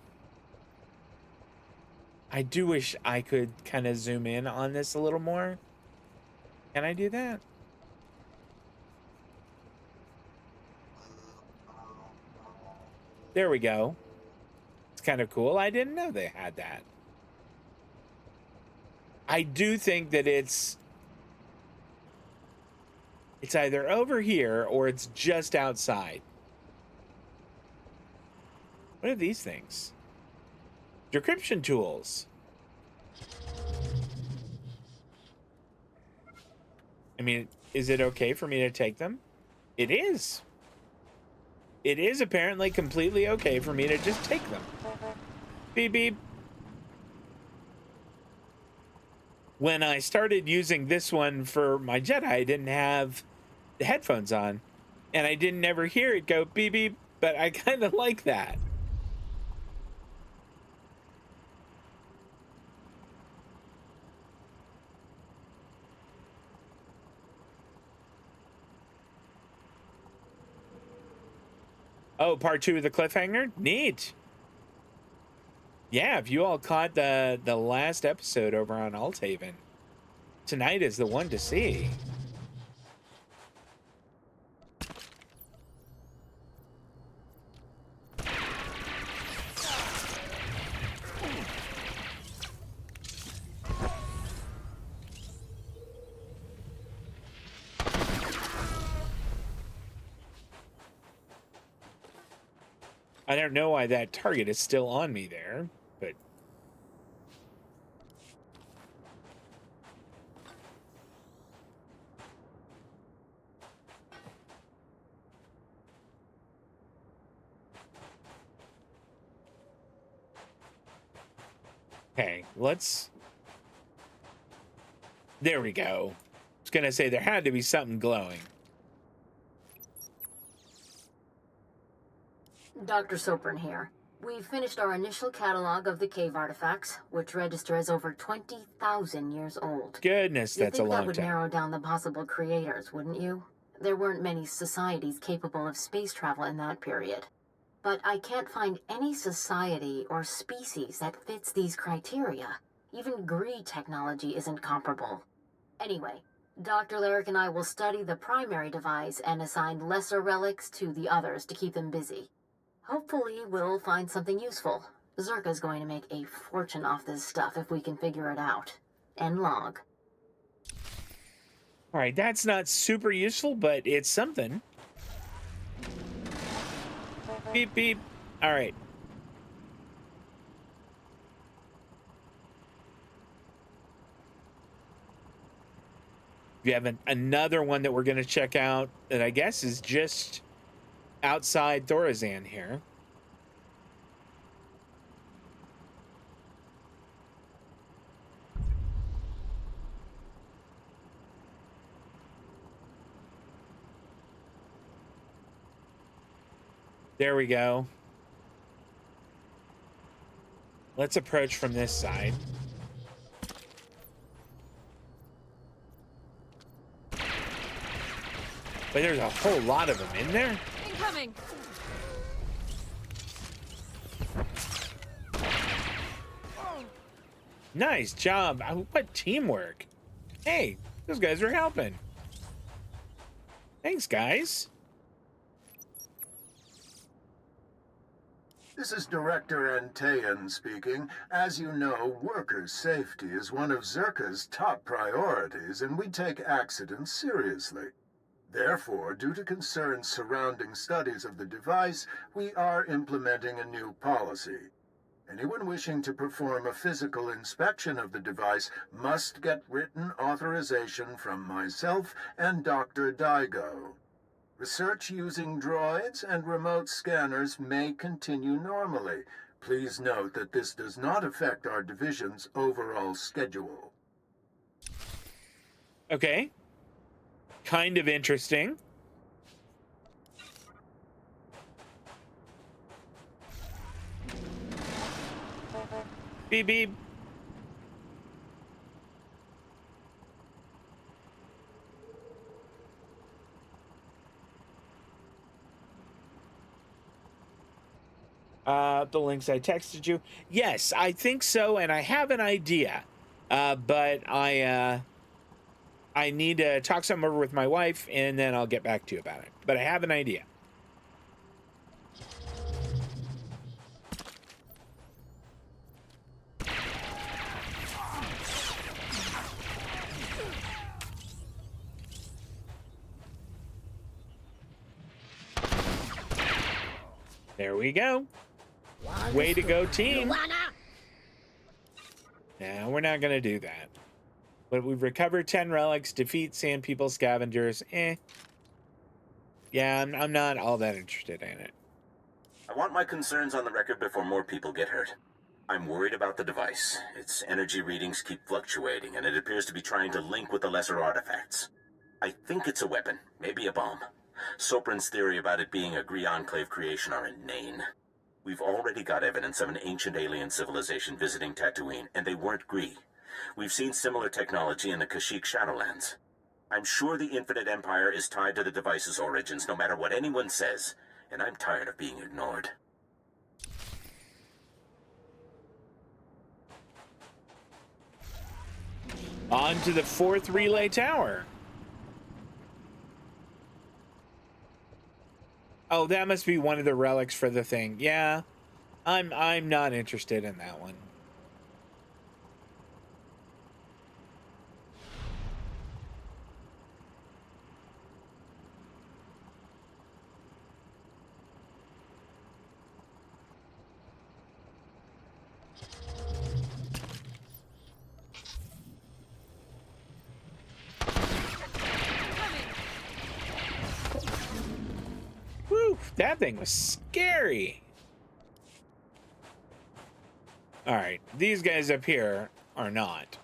Speaker 1: I do wish I could kind of zoom in on this a little more. Can I do that? There we go. It's kind of cool. I didn't know they had that. I do think that it's either over here or it's just outside. What are these things? Decryption tools. I mean, is it okay for me to take them? It is. It is apparently completely okay for me to just take them. Beep, beep. When I started using this one for my Jedi, I didn't have the headphones on. And I didn't ever hear it go beep, beep. But I kind of like that. Oh, part 2 of the cliffhanger? Neat. Yeah, if you all caught the last episode over on Althaven, tonight is the one to see. I don't know why that target is still on me there, but... Okay, let's... There we go. I was gonna say there had to be something glowing.
Speaker 9: Dr. Sopran here. We've finished our initial catalog of the cave artifacts, which register as over 20,000 years old.
Speaker 1: Goodness, that's a long
Speaker 9: that would
Speaker 1: time.
Speaker 9: narrow down the possible creators, wouldn't you? There weren't many societies capable of space travel in that period. But I can't find any society or species that fits these criteria. Even Gree technology isn't comparable. Anyway, Dr. Lyric and I will study the primary device and assign lesser relics to the others to keep them busy. Hopefully, we'll find something useful. Czerka's going to make a fortune off this stuff if we can figure it out. End log.
Speaker 1: All right, that's not super useful, but it's something. Beep, beep. All right. We have another one that we're going to check out that I guess is just outside Thorazan here. There we go. Let's approach from this side. But there's a whole lot of them in there.
Speaker 2: Incoming.
Speaker 1: Nice job. What teamwork. Hey, those guys are helping. Thanks, guys.
Speaker 10: This is Director Antaean speaking. As you know, workers' safety is one of Czerka's top priorities, and we take accidents seriously. Therefore, due to concerns surrounding studies of the device, we are implementing a new policy. Anyone wishing to perform a physical inspection of the device must get written authorization from myself and Dr. Daigo. Research using droids and remote scanners may continue normally. Please note that this does not affect our division's overall schedule.
Speaker 1: Okay. Kind of interesting. Beep, beep. The links I texted you. Yes, I think so, and I have an idea. But I need to talk some over with my wife, and then I'll get back to you about it. But I have an idea. There we go. Way to go, team. Nah, we're not gonna do that. But we've recovered 10 relics, defeat Sand People scavengers. Yeah, I'm not all that interested in it.
Speaker 11: I want my concerns on the record before more people get hurt. I'm worried about the device. Its energy readings keep fluctuating, and it appears to be trying to link with the lesser artifacts. I think it's a weapon, maybe a bomb. Sopran's theory about it being a Gree Enclave creation are inane. We've already got evidence of an ancient alien civilization visiting Tatooine, and they weren't Gree. We've seen similar technology in the Kashyyyk Shadowlands. I'm sure the Infinite Empire is tied to the device's origins, no matter what anyone says, and I'm tired of being ignored.
Speaker 1: On to the 4th relay tower. Oh, that must be one of the relics for the thing. Yeah, I'm not interested in that one. Woo, that thing was scary. All right, these guys up here are not.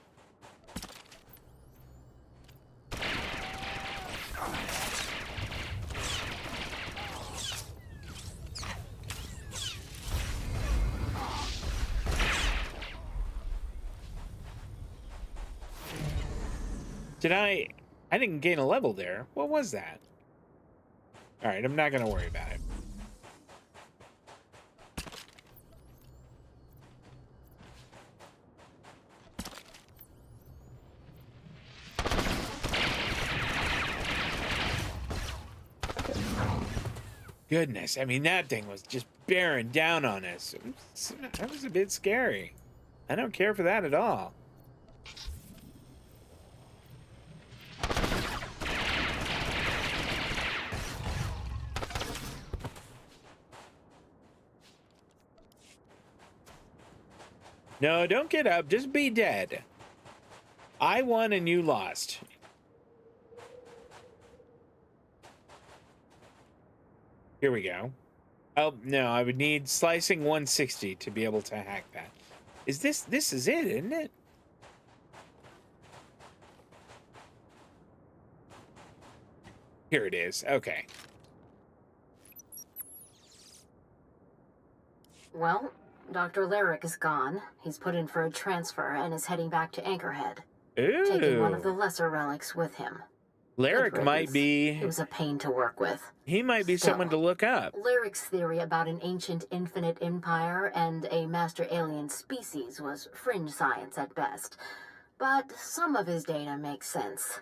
Speaker 1: I didn't gain a level there. What was that? All right, I'm not gonna worry about it. Goodness, I mean, that thing was just bearing down on us. That was a bit scary. I don't care for that at all. No, don't get up. Just be dead. I won and you lost. Here we go. Oh, no, I would need slicing 160 to be able to hack that. This is it, isn't it? Here it is. Okay.
Speaker 9: Well, Dr. Lyric is gone. He's put in for a transfer and is heading back to Anchorhead.
Speaker 1: Ooh.
Speaker 9: Taking one of the lesser relics with him.
Speaker 1: Lyric might be...
Speaker 9: It was a pain to work with.
Speaker 1: He might be someone to look up.
Speaker 9: Lyric's theory about an ancient infinite empire and a master alien species was fringe science at best. But some of his data makes sense.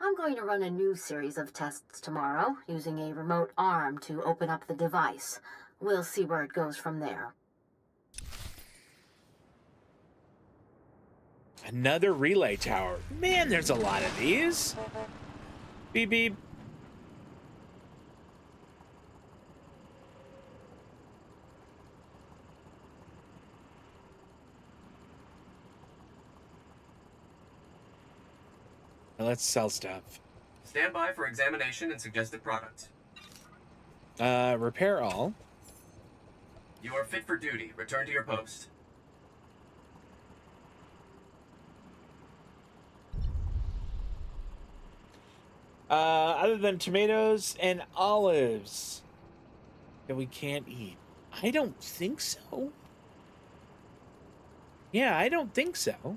Speaker 9: I'm going to run a new series of tests tomorrow, using a remote arm to open up the device. We'll see where it goes from there.
Speaker 1: Another relay tower. Man, there's a lot of these. Beep, beep. Let's sell stuff.
Speaker 12: Stand by for examination and suggested products.
Speaker 1: Repair all.
Speaker 12: You are fit for duty. Return to your post.
Speaker 1: Other than tomatoes and olives that we can't eat. I don't think so. Yeah, I don't think so.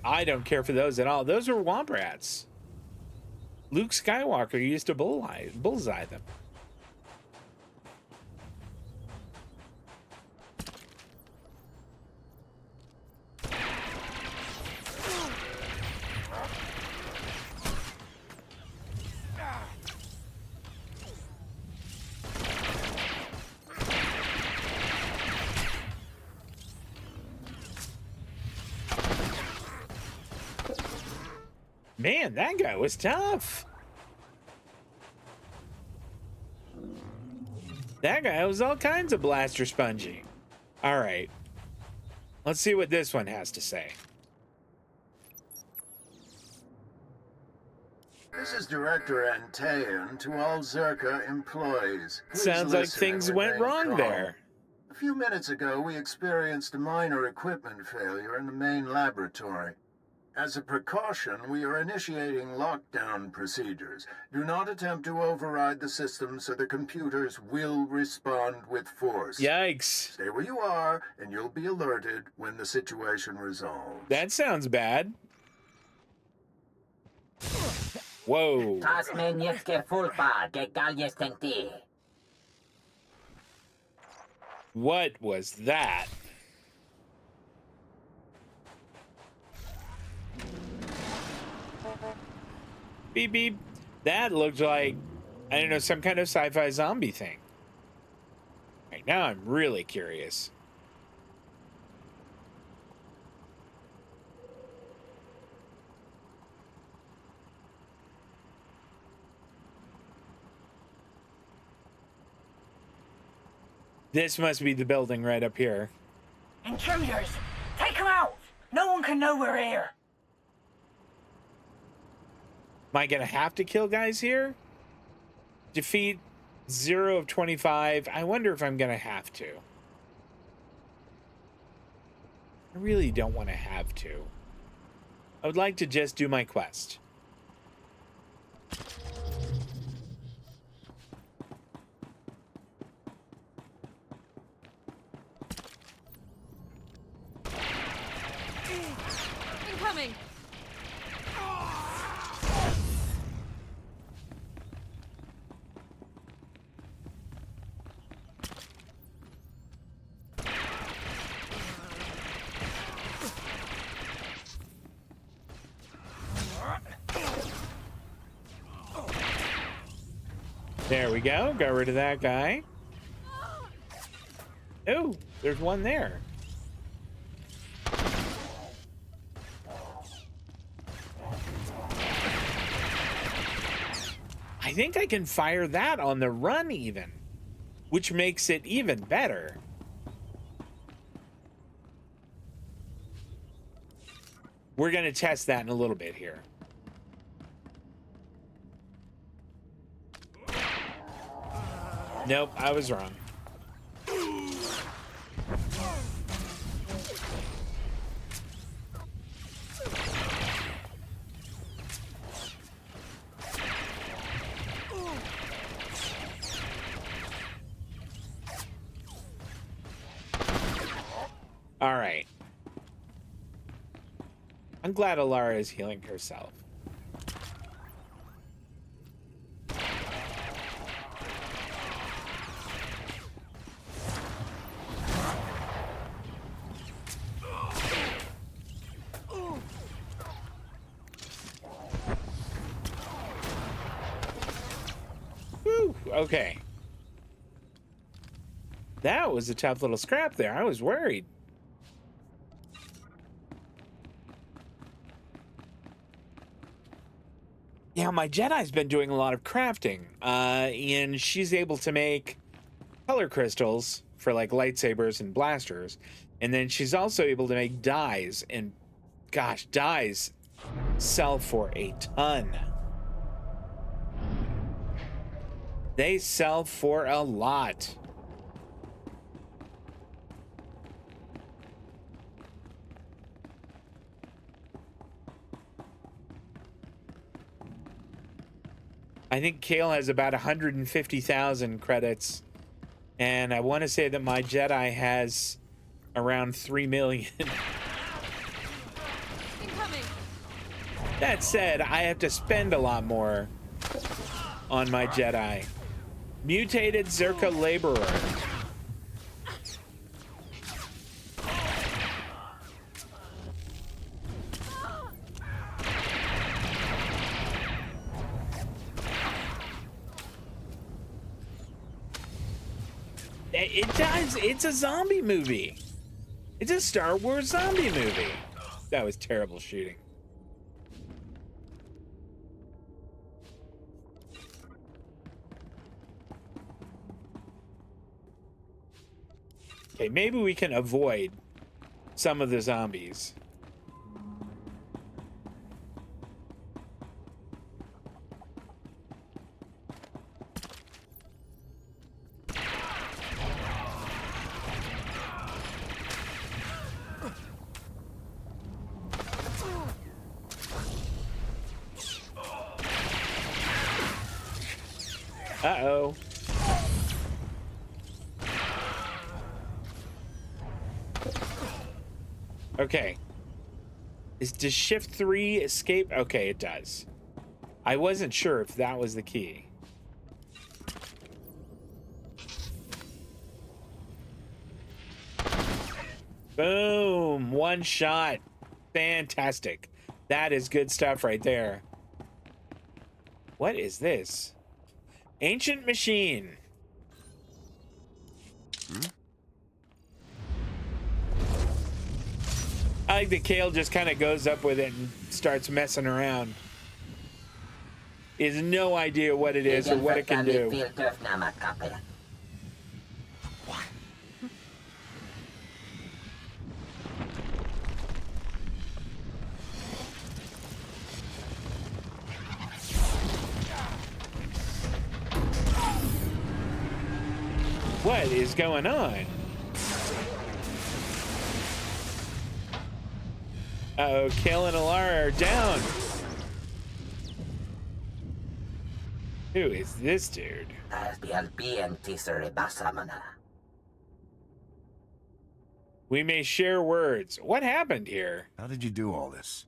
Speaker 1: I don't care for those at all. Those are womp rats. Luke Skywalker used to bullseye them. Man, that guy was tough. That guy was all kinds of blaster spongy. All right. Let's see what this one has to say.
Speaker 10: This is Director Antaean to all Czerka employees. Please
Speaker 1: Sounds like
Speaker 10: listen
Speaker 1: things
Speaker 10: and
Speaker 1: went
Speaker 10: remain
Speaker 1: wrong
Speaker 10: calm.
Speaker 1: there.
Speaker 10: A few minutes ago, we experienced a minor equipment failure in the main laboratory. As a precaution, we are initiating lockdown procedures. Do not attempt to override the system, so the computers will respond with force.
Speaker 1: Yikes.
Speaker 10: Stay where you are, and you'll be alerted when the situation resolves.
Speaker 1: That sounds bad. Whoa. What was that? Beep beep. That looked like, I don't know, some kind of sci-fi zombie thing. Right now I'm really curious. This must be the building right up here.
Speaker 13: Intruders! Take them out! No one can know we're here!
Speaker 1: Am I gonna have to kill guys here? Defeat 0 of 25. I wonder if I'm gonna have to. I really don't want to have to. I would like to just do my quest.
Speaker 2: Incoming!
Speaker 1: There we go. Got rid of that guy. Oh, there's one there. I think I can fire that on the run even, which makes it even better. We're going to test that in a little bit here. Nope, I was wrong. All right. I'm glad Alara is healing herself. Whew, okay. That was a tough little scrap there. I was worried. Yeah, my Jedi's been doing a lot of crafting, and she's able to make color crystals for like lightsabers and blasters, and then she's also able to make dyes, and gosh, dyes sell for a ton. They sell for a lot. I think Kale has about 150,000 credits, and I want to say that my Jedi has around 3 million.
Speaker 2: Incoming!
Speaker 1: That said, I have to spend a lot more on my Jedi. Mutated Czerka laborer. It does. It's a zombie movie. It's a Star Wars zombie movie. That was terrible shooting. Okay, maybe we can avoid some of the zombies. Uh-oh. Okay. Does shift 3 escape? Okay, it does. I wasn't sure if that was the key. Boom! One shot. Fantastic. That is good stuff right there. What is this? Ancient machine. I like that Kale just kind of goes up with it and starts messing around. He has no idea what it is or what it can do. What is going on? Uh-oh, Kale and Alara are down. Who is this dude? We may share words. What happened here?
Speaker 6: How did you do all this?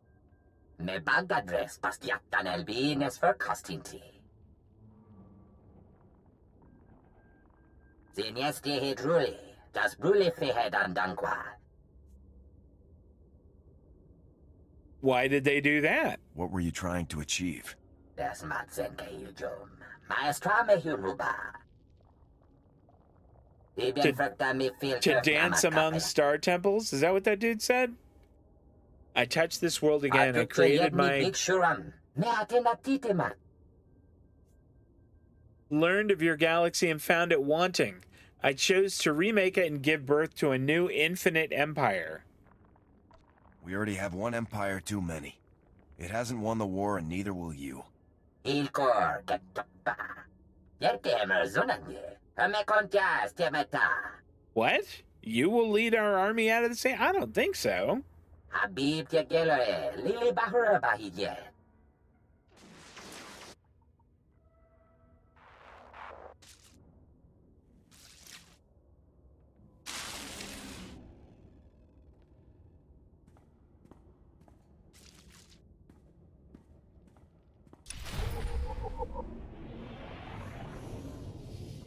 Speaker 1: Why did they do that?
Speaker 6: What were you trying to achieve?
Speaker 1: To dance among star temples? Is that what that dude said? I touched this world again. I created my... Learned of your galaxy and found it wanting. I chose to remake it and give birth to a new infinite empire.
Speaker 6: We already have one empire too many. It hasn't won the war and neither will you. What?
Speaker 1: You will lead our army out of the same? I don't think so.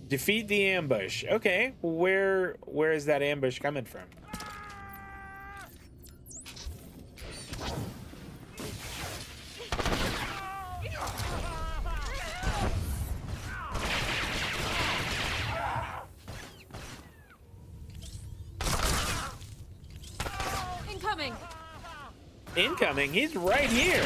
Speaker 1: Defeat the ambush. Okay, where is that ambush coming from?
Speaker 2: Incoming.
Speaker 1: Incoming? He's right here.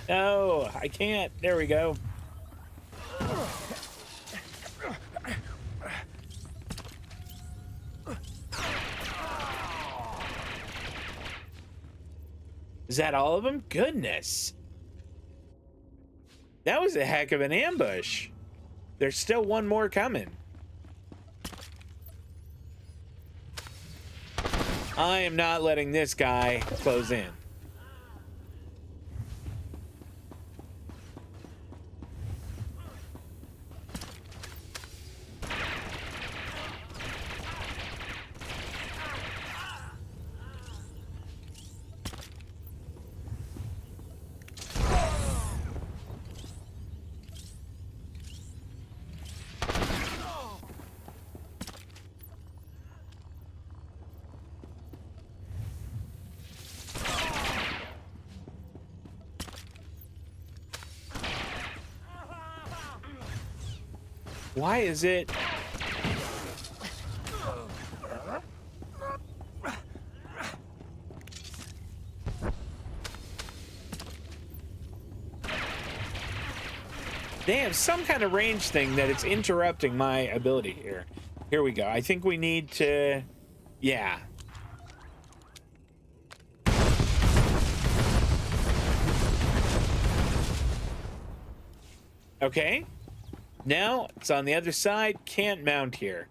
Speaker 1: No, I can't. There we go. Is that all of them? Goodness. That was a heck of an ambush. There's still one more coming. I am not letting this guy close in. Why is it? They have some kind of range thing that it's interrupting my ability here. Here we go. I think we need to... Yeah. Okay. Now it's on the other side. Can't mount here.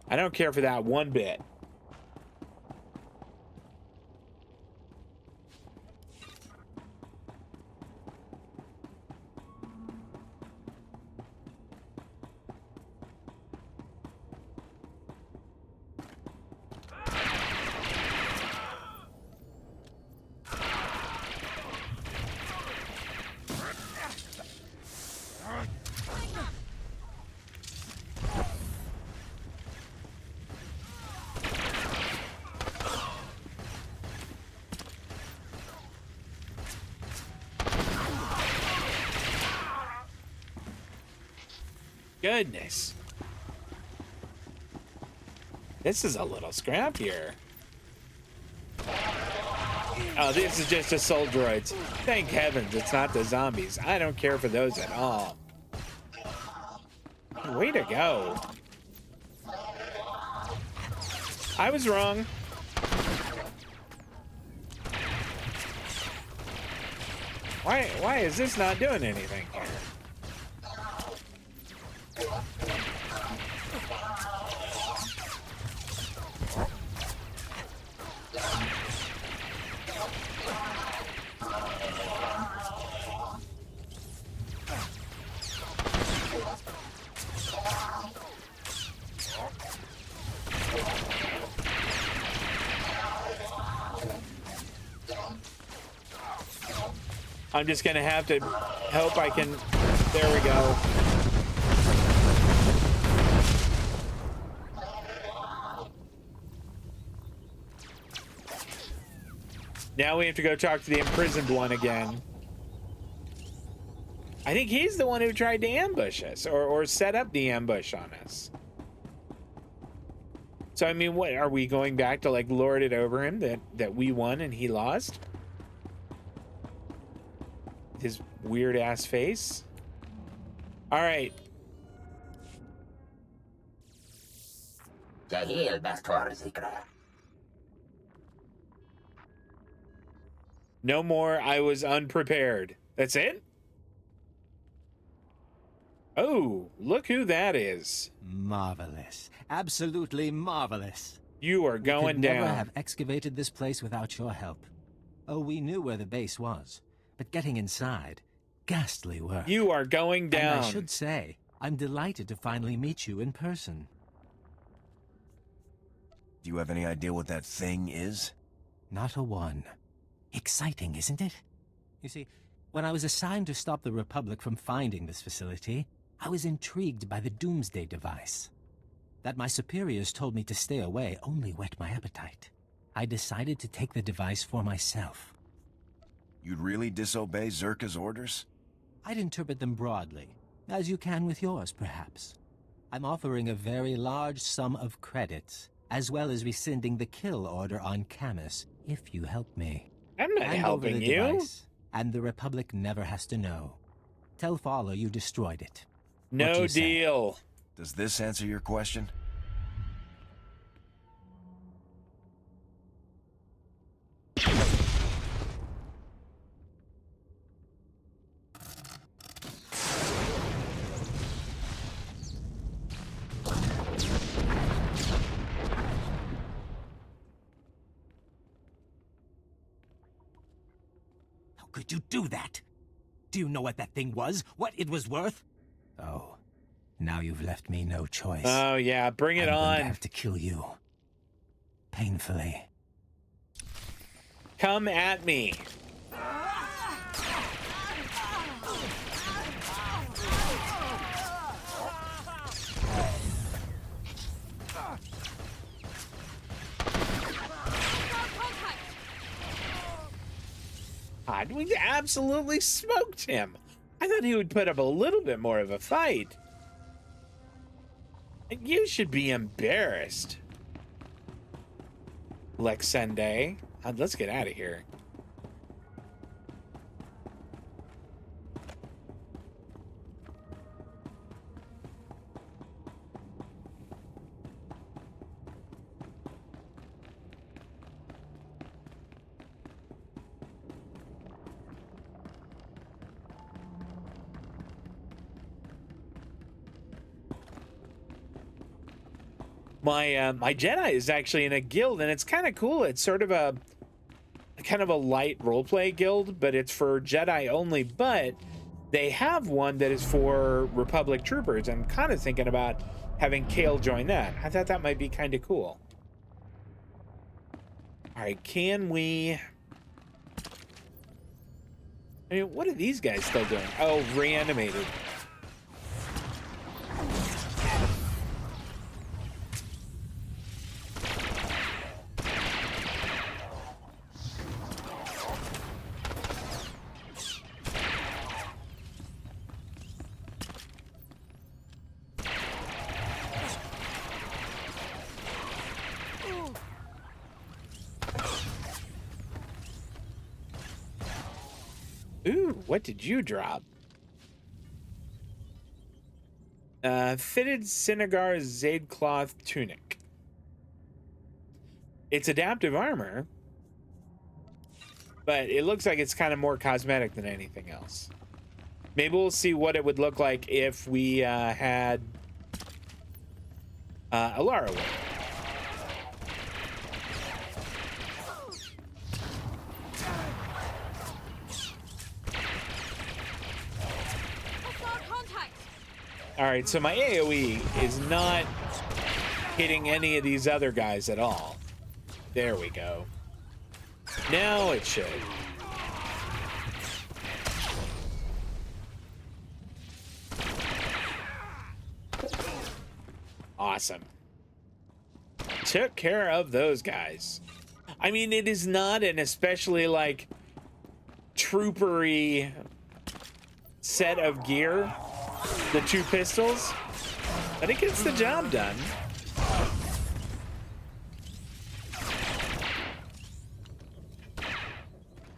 Speaker 1: I don't care for that one bit. Goodness. This is a little scrappier. Oh, this is just assault droids. Thank heavens it's not the zombies. I don't care for those at all. Way to go. I was wrong. Why is this not doing anything here? I'm just gonna have to hope I can. There we go. Now we have to go talk to the imprisoned one again. I think he's the one who tried to ambush us or set up the ambush on us. So I mean, what are we going back to, like, lord it over him that we won and he lost? His weird ass face. All right. No more. I was unprepared. That's it? Oh, look who that is.
Speaker 14: Marvelous. Absolutely marvelous.
Speaker 1: You are going
Speaker 14: we could
Speaker 1: down.
Speaker 14: Never have excavated this place without your help. Oh, we knew where the base was, but getting inside, ghastly work.
Speaker 1: You are going down.
Speaker 14: And I should say, I'm delighted to finally meet you in person.
Speaker 6: Do you have any idea what that thing is?
Speaker 14: Not a one. Exciting, isn't it? You see, when I was assigned to stop the Republic from finding this facility, I was intrigued by the Doomsday device. That my superiors told me to stay away only whet my appetite. I decided to take the device for myself.
Speaker 6: You'd really disobey Czerka's orders?
Speaker 14: I'd interpret them broadly, as you can with yours, perhaps. I'm offering a very large sum of credits, as well as rescinding the kill order on Camus, if you help me.
Speaker 1: I'm not helping you.
Speaker 14: Device, and the Republic never has to know. Tell Fowler you destroyed it.
Speaker 1: No deal.
Speaker 6: Does this answer your question?
Speaker 14: How could you do that? Do you know what that thing was? What it was worth? Oh, now you've left me no choice.
Speaker 1: Oh, yeah, bring it
Speaker 14: I'm
Speaker 1: on.
Speaker 14: going to have to kill you. Painfully.
Speaker 1: Come at me. God, we absolutely smoked him. I thought he would put up a little bit more of a fight. You should be embarrassed. Lexende. Let's get out of here. my Jedi is actually in a guild, and it's kind of cool. It's sort of a light roleplay guild, but it's for Jedi only. But they have one that is for Republic troopers. I'm kind of thinking about having Kale join that. I thought that might be kind of cool. All right, can we? I mean, what are these guys still doing? Oh, reanimated. Ooh, what did you drop? Fitted Cinegar Zade Cloth Tunic. It's adaptive armor, but it looks like it's kind of more cosmetic than anything else. Maybe we'll see what it would look like if we had Alara with it. All right, so my AoE is not hitting any of these other guys at all. There we go. Now it should. Awesome. Took care of those guys. I mean, it is not an especially, like, troopery set of gear, the two pistols, but it gets the job done.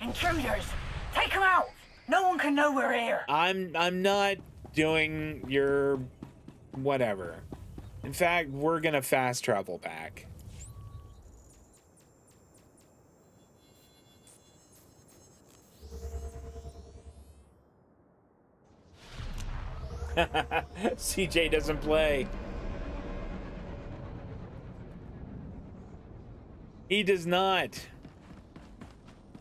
Speaker 13: Intruders! Take them out! No one can know we're here!
Speaker 1: I'm not doing your whatever. In fact, we're gonna fast travel back. CJ doesn't play. He does not.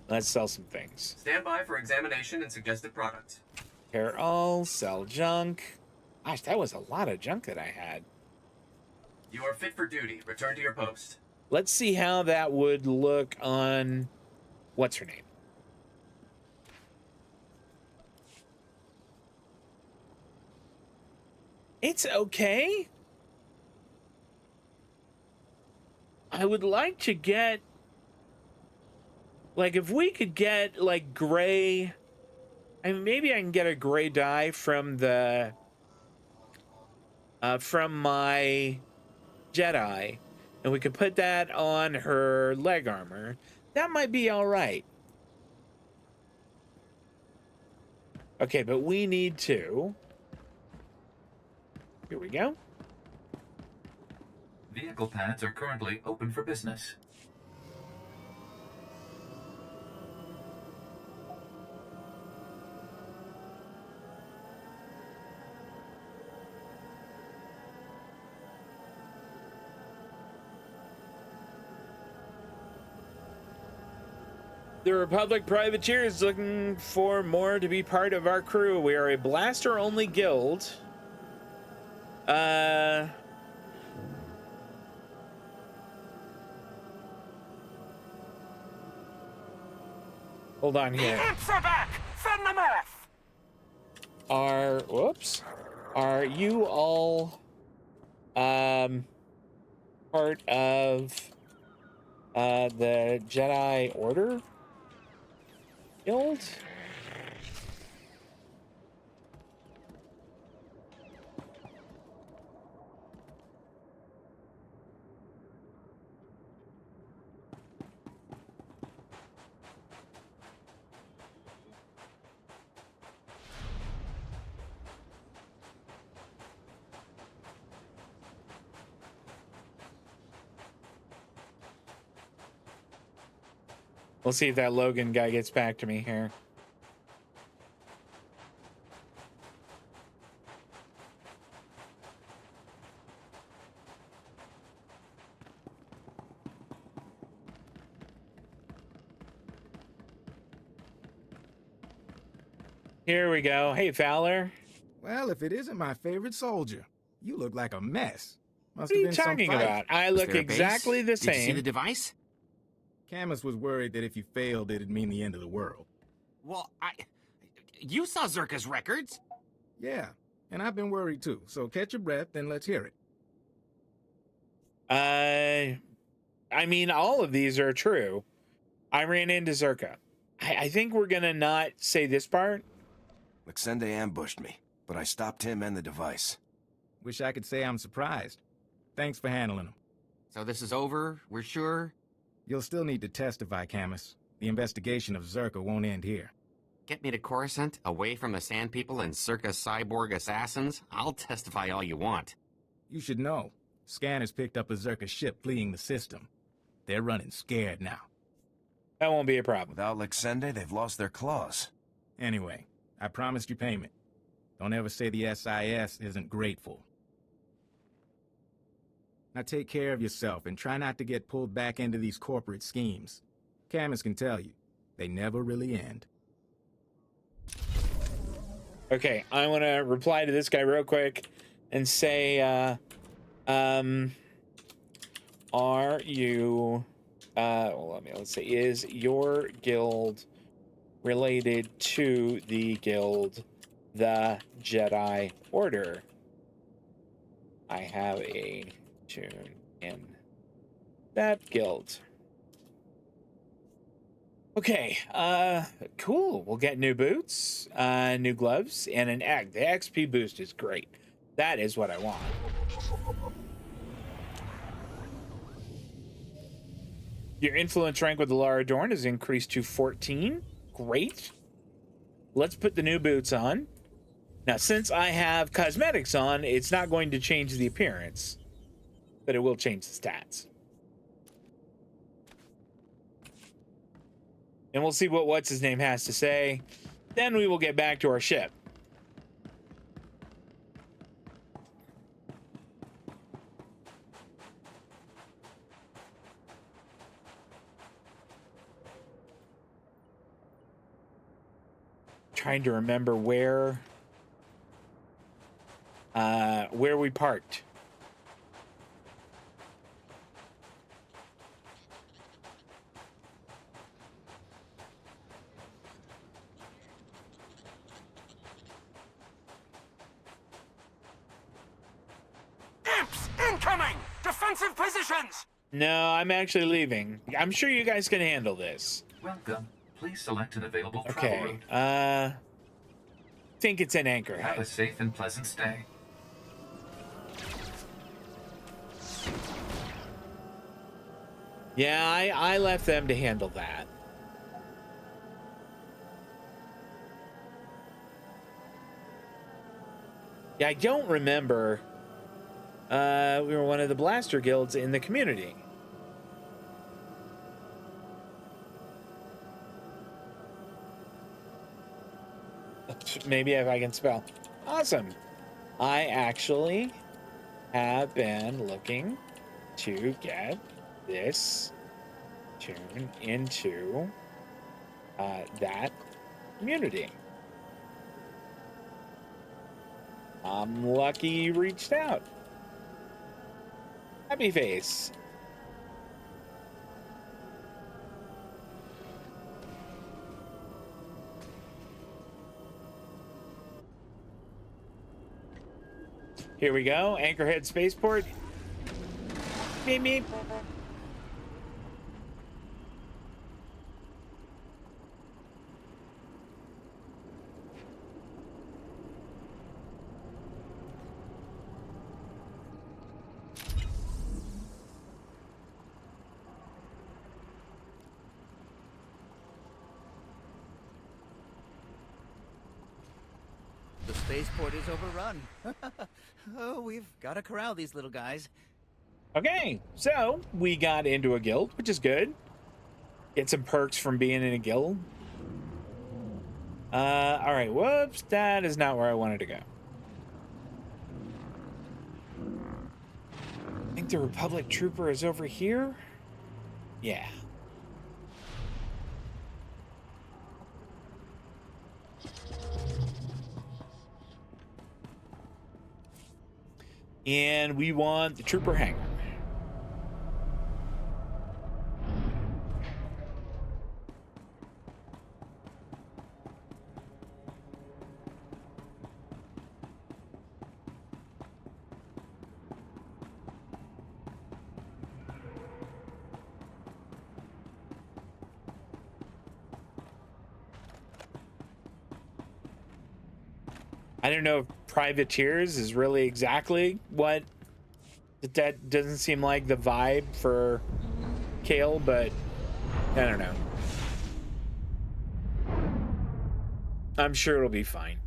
Speaker 1: Let's sell some things.
Speaker 12: Stand by for examination and suggested products.
Speaker 1: Repair all, sell junk. Gosh, that was a lot of junk that I had.
Speaker 12: You are fit for duty. Return to your post.
Speaker 1: Let's see how that would look on... What's her name? It's okay. I would like to get... Like, if we could get, like, gray... I mean, maybe I can get a gray dye from the... from my Jedi. And we could put that on her leg armor. That might be alright. Okay, but we need to... Here we go.
Speaker 7: Vehicle pads are currently open for business.
Speaker 1: The Republic Privateer is looking for more to be part of our crew. We are a blaster-only guild. Hold on here.
Speaker 3: Answer back! Send them off!
Speaker 1: Are you all, part of, the Jedi Order Guild? We'll see if that Logan guy gets back to me here. Here we go. Hey, Fowler.
Speaker 4: Well, if it isn't my favorite soldier, you look like a mess.
Speaker 1: What are you talking about? I look exactly the same.
Speaker 5: Did you see the device?
Speaker 4: Camus was worried that if you failed, it'd mean the end of the world.
Speaker 5: Well, you saw Czerka's records.
Speaker 4: Yeah, and I've been worried too. So catch your breath and let's hear it.
Speaker 1: I mean, all of these are true. I ran into Czerka. I think we're gonna not say this part.
Speaker 6: Lexende ambushed me, but I stopped him and the device.
Speaker 4: Wish I could say I'm surprised. Thanks for handling him.
Speaker 5: So this is over? We're sure?
Speaker 4: You'll still need to testify, Camus. The investigation of Czerka won't end here.
Speaker 5: Get me to Coruscant, away from the Sand People and Czerka's cyborg assassins? I'll testify all you want.
Speaker 4: You should know. Scanners picked up a Czerka ship fleeing the system. They're running scared now.
Speaker 1: That won't be a problem.
Speaker 6: Without Lexende, they've lost their claws.
Speaker 4: Anyway, I promised you payment. Don't ever say the SIS isn't grateful. Now take care of yourself and try not to get pulled back into these corporate schemes. Camus can tell you, they never really end.
Speaker 1: Okay, I want to reply to this guy real quick and say, are you, let's say, is your guild related to the guild, the Jedi Order? I have a tune in that guild. Okay, cool. We'll get new boots, new gloves, and an egg. The XP boost is great. That is what I want. Your influence rank with the Lara Dorn is increased to 14. Great. Let's put the new boots on. Now, since I have cosmetics on, it's not going to change the appearance, but it will change the stats. And we'll see what what's-his-name has to say. Then we will get back to our ship. Trying to remember where we parked.
Speaker 3: Imps incoming! Defensive positions!
Speaker 1: No, I'm actually leaving. I'm sure you guys can handle this.
Speaker 7: Welcome. Please select an available travel
Speaker 1: Okay.
Speaker 7: route.
Speaker 1: Think it's an Anchorhead.
Speaker 7: Have a safe and pleasant stay.
Speaker 1: Yeah, I left them to handle that. Yeah, I don't remember. We were one of the blaster guilds in the community. Maybe if I can spell. Awesome. I actually have been looking to get this tune into that community. I'm lucky you reached out. Happy face. Here we go, Anchorhead Spaceport. Meep meep.
Speaker 15: The spaceport is overrun. Oh, we've got to corral these little guys.
Speaker 1: Okay, so we got into a guild, which is good. Get some perks from being in a guild. All right, whoops, that is not where I wanted to go. I think the Republic Trooper is over here. Yeah. And we want the trooper hangar. I don't know if privateers is really exactly what that doesn't seem like the vibe for Kale, but I don't know. I'm sure it'll be fine.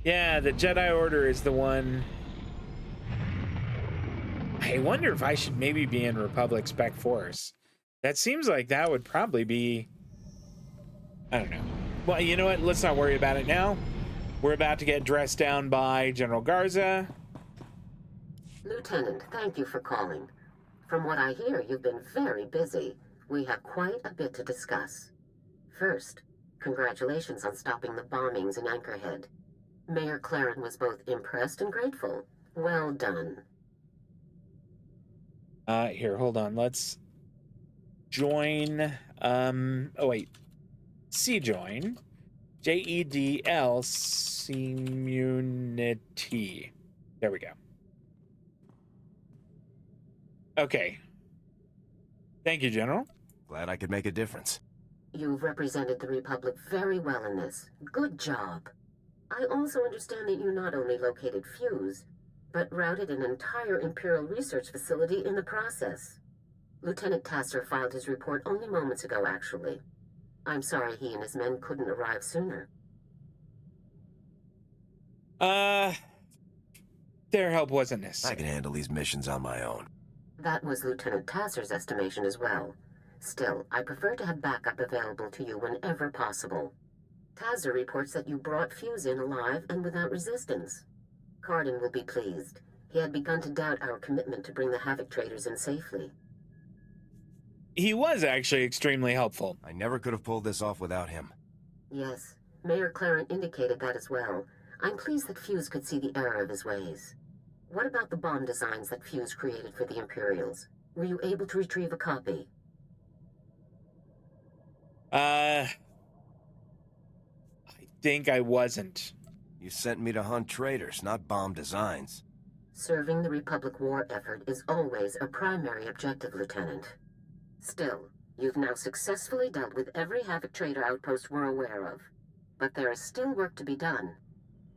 Speaker 1: Yeah, the Jedi Order is the one. I wonder if I should maybe be in Republic Spec Force. That seems like that would probably be... I don't know. Well, you know what? Let's not worry about it now. We're about to get dressed down by General Garza.
Speaker 9: Lieutenant, thank you for calling. From what I hear, you've been very busy. We have quite a bit to discuss. First, congratulations on stopping the bombings in Anchorhead. Mayor Claren was both impressed and grateful. Well done.
Speaker 1: Here, hold on. Let's join. Oh, wait. C-join. JEDL Community. There we go. Okay. Thank you, General.
Speaker 6: Glad I could make a difference.
Speaker 9: You've represented the Republic very well in this. Good job. I also understand that you not only located Fuse, but routed an entire Imperial research facility in the process. Lieutenant Tasser filed his report only moments ago, actually. I'm sorry he and his men couldn't arrive sooner.
Speaker 1: Their help wasn't necessary.
Speaker 6: I can handle these missions on my own.
Speaker 9: That was Lieutenant Tasser's estimation as well. Still, I prefer to have backup available to you whenever possible. Tasser reports that you brought Fuse in alive and without resistance. Cardin will be pleased. He had begun to doubt our commitment to bring the Havoc traders in safely.
Speaker 1: He was actually extremely helpful.
Speaker 6: I never could have pulled this off without him.
Speaker 9: Yes, Mayor Claren indicated that as well. I'm pleased that Fuse could see the error of his ways. What about the bomb designs that Fuse created for the Imperials? Were you able to retrieve a copy?
Speaker 1: I think I wasn't.
Speaker 6: You sent me to hunt traitors, not bomb designs.
Speaker 9: Serving the Republic war effort is always a primary objective, Lieutenant. Still, you've now successfully dealt with every Havoc trader outpost we're aware of. But there is still work to be done.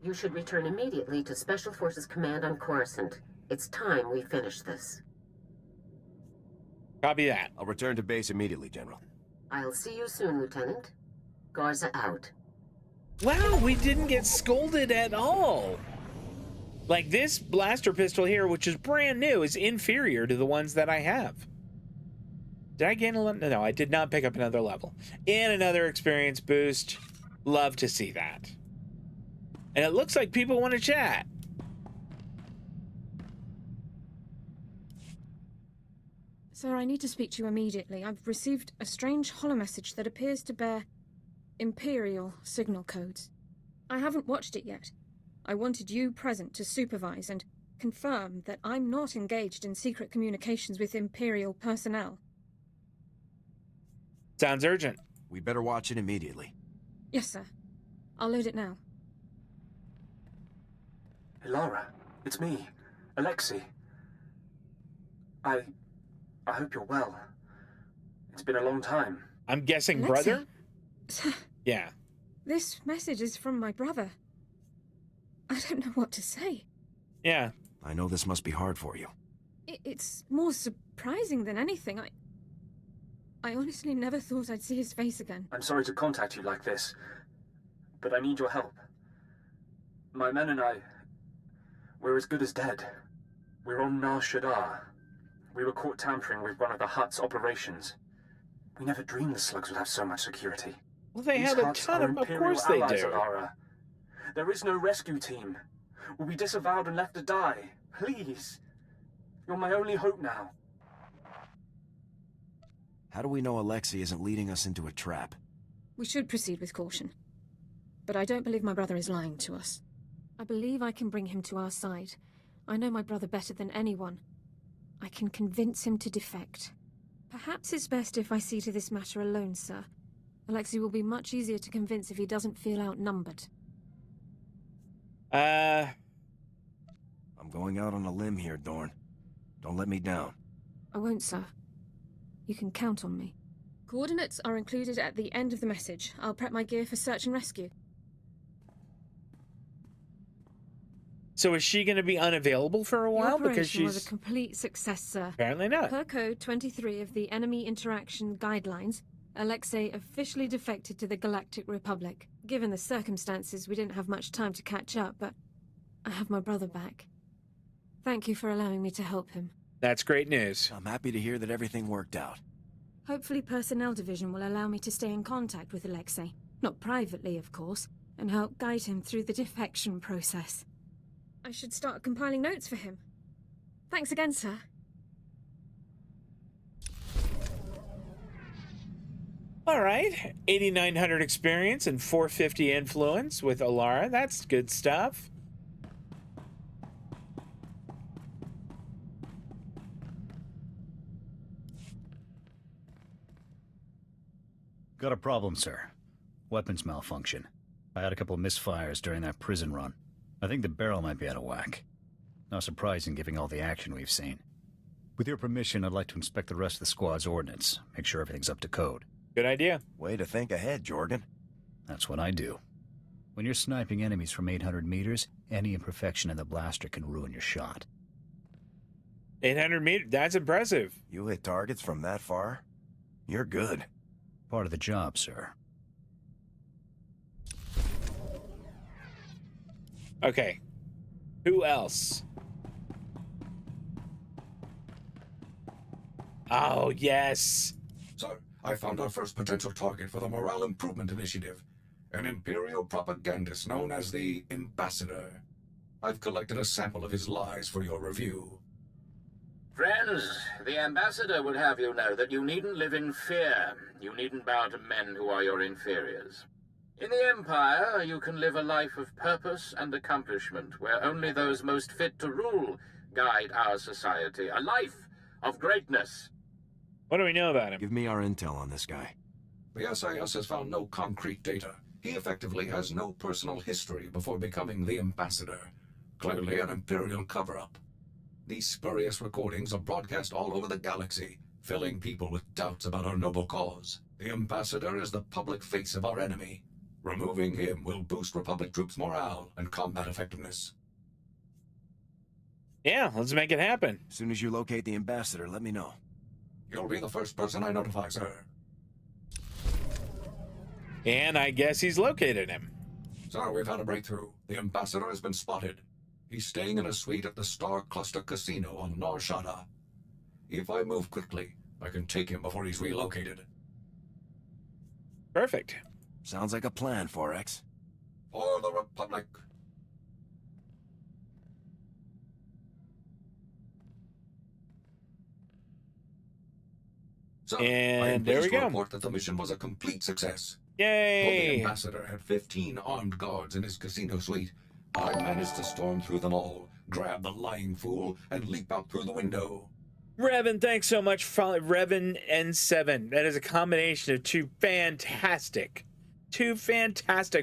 Speaker 9: You should return immediately to Special Forces Command on Coruscant. It's time we finish this.
Speaker 1: Copy that.
Speaker 6: I'll return to base immediately, General.
Speaker 9: I'll see you soon, Lieutenant. Garza out.
Speaker 1: Wow, we didn't get scolded at all. Like, this blaster pistol here, which is brand new, is inferior to the ones that I have. Did I gain a level? No, I did not pick up another level. And another experience boost. Love to see that. And it looks like people want to chat.
Speaker 2: Sir, I need to speak to you immediately. I've received a strange holomessage that appears to bear Imperial signal codes. I haven't watched it yet. I wanted you present to supervise and confirm that I'm not engaged in secret communications with Imperial personnel.
Speaker 1: Sounds urgent.
Speaker 6: We better watch it immediately.
Speaker 2: Yes, sir. I'll load it now.
Speaker 16: Hey, Lara, it's me, Alexei. I hope you're well. It's been a long time.
Speaker 1: I'm guessing
Speaker 2: Alexei?
Speaker 1: brother? Yeah.
Speaker 2: This message is from my brother. I don't know what to say.
Speaker 1: Yeah.
Speaker 6: I know this must be hard for you.
Speaker 2: It's more surprising than anything. I honestly never thought I'd see his face again.
Speaker 16: I'm sorry to contact you like this, but I need your help. My men and I, we're as good as dead. We're on Nar Shaddaa. We were caught tampering with one of the Hutt's operations. We never dreamed the slugs would have so much security.
Speaker 1: Well, they
Speaker 16: These
Speaker 1: have a
Speaker 16: Hutts
Speaker 1: ton
Speaker 16: are
Speaker 1: of
Speaker 16: Imperial
Speaker 1: course they
Speaker 16: allies,
Speaker 1: do.
Speaker 16: Alara. There is no rescue team. We'll be disavowed and left to die. Please. You're my only hope now.
Speaker 6: How do we know Alexei isn't leading us into a trap?
Speaker 2: We should proceed with caution. but I don't believe my brother is lying to us. I believe I can bring him to our side. I know my brother better than anyone. I can convince him to defect. Perhaps it's best if I see to this matter alone, sir. Alexei will be much easier to convince if he doesn't feel outnumbered.
Speaker 6: I'm going out on a limb here, Dorn. Don't let me down.
Speaker 2: I won't, sir. You can count on me. Coordinates are included at the end of the message. I'll prep my gear for search and rescue.
Speaker 1: So is she going to be unavailable for a while because she's...
Speaker 2: The operation was a complete success, sir.
Speaker 1: Apparently not.
Speaker 2: Per Code 23 of the Enemy Interaction Guidelines, Alexei officially defected to the Galactic Republic. Given the circumstances, we didn't have much time to catch up, but I have my brother back. Thank you for allowing me to help him.
Speaker 1: That's great news.
Speaker 6: I'm happy to hear that everything worked out.
Speaker 2: Hopefully Personnel Division will allow me to stay in contact with Alexei. Not privately, of course, and help guide him through the defection process. I should start compiling notes for him. Thanks again, sir.
Speaker 1: All right. 8,900 experience and 450 influence with Alara. That's good stuff.
Speaker 17: Got a problem, sir. Weapons malfunction. I had a couple of misfires during that prison run. I think the barrel might be out of whack. Not surprising given all the action we've seen. With your permission, I'd like to inspect the rest of the squad's ordnance, make sure everything's up to code.
Speaker 1: Good idea.
Speaker 6: Way to think ahead, Jorgen.
Speaker 17: That's what I do. When you're sniping enemies from 800 meters, any imperfection in the blaster can ruin your shot.
Speaker 1: 800 meters? That's impressive.
Speaker 6: You hit targets from that far? You're good.
Speaker 17: Part of the job, sir.
Speaker 1: Okay. Who else? Oh, yes.
Speaker 18: Sir, I found our first potential target for the Morale Improvement Initiative. An Imperial propagandist known as the Ambassador. I've collected a sample of his lies for your review.
Speaker 19: Friends, the Ambassador would have you know that you needn't live in fear. You needn't bow to men who are your inferiors. In the Empire, you can live a life of purpose and accomplishment, where only those most fit to rule guide our society. A life of greatness.
Speaker 1: What do we know about him?
Speaker 6: Give me our intel on this guy.
Speaker 18: The SAS has found no concrete data. He effectively has no personal history before becoming the Ambassador. Clearly an Imperial cover-up. These spurious recordings are broadcast all over the galaxy, filling people with doubts about our noble cause. The Ambassador is the public face of our enemy. Removing him will boost Republic troops' morale and combat effectiveness.
Speaker 1: Yeah, let's make it happen.
Speaker 6: As soon as you locate the Ambassador, let me know.
Speaker 18: You'll be the first person I notify, sir.
Speaker 1: And I guess he's located him.
Speaker 18: Sir, we've had a breakthrough. The Ambassador has been spotted. He's staying in a suite at the Star Cluster Casino on Nar Shaddaa. If I move quickly, I can take him before he's relocated.
Speaker 1: Perfect.
Speaker 6: Sounds like a plan, 4X.
Speaker 18: For the Republic. So,
Speaker 1: and there we go.
Speaker 18: Report that the mission was a complete success.
Speaker 1: Yay!
Speaker 18: Though the Ambassador had 15 armed guards in his casino suite, I managed to storm through them all, grab the lying fool, and leap out through the window.
Speaker 1: Revan, thanks so much for following Revan N7. That is a combination of two fantastic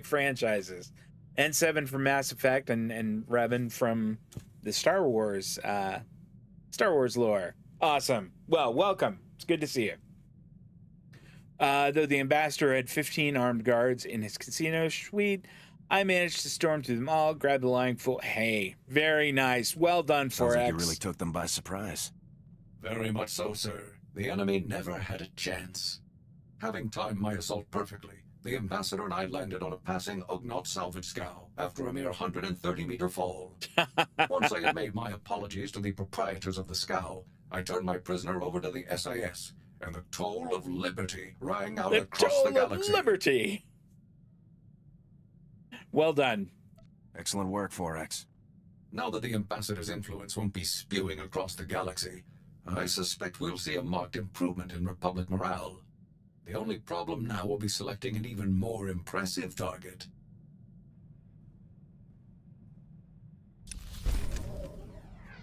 Speaker 1: franchises. N7 from Mass Effect and Revan from the Star Wars lore. Awesome. Well, welcome. It's good to see you. Though the Ambassador had 15 armed guards in his casino suite, I managed to storm through them all, grab the lying fool. Hey, very nice. Well done, 4X.
Speaker 6: Sounds like you really took them by surprise.
Speaker 18: Very much so, sir. The enemy never had a chance. Having timed my assault perfectly, the Ambassador and I landed on a passing Ugnaught salvage scow after a mere 130-meter fall. Once I had made my apologies to the proprietors of the scow, I turned my prisoner over to the SAS, and the toll of liberty rang out across the galaxy.
Speaker 1: Liberty! Well done.
Speaker 6: Excellent work, 4X.
Speaker 18: Now that the Ambassador's influence won't be spewing across the galaxy, I suspect we'll see a marked improvement in Republic morale. The only problem now will be selecting an even more impressive target.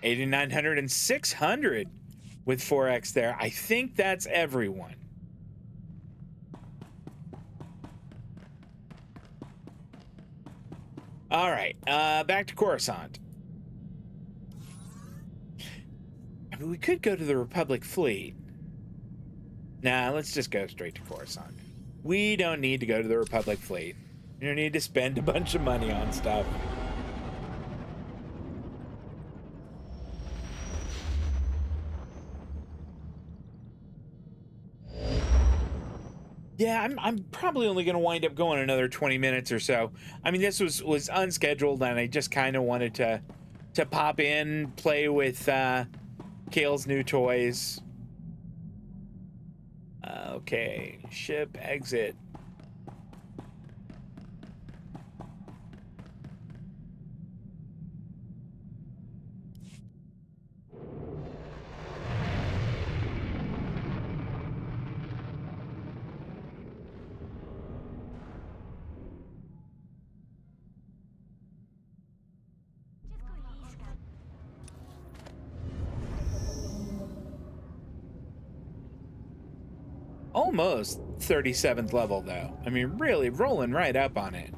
Speaker 1: 8,900 and 600 with 4x there. I think that's everyone. All right, back to Coruscant. I mean, we could go to the Republic fleet. Nah, let's just go straight to Coruscant. We don't need to go to the Republic fleet. You don't need to spend a bunch of money on stuff. Yeah, I'm probably only going to wind up going another 20 minutes or so. I mean, this was unscheduled, and I just kind of wanted to pop in, play with Kale's new toys. Okay, ship exit. Almost 37th level, though. I mean, really rolling right up on it.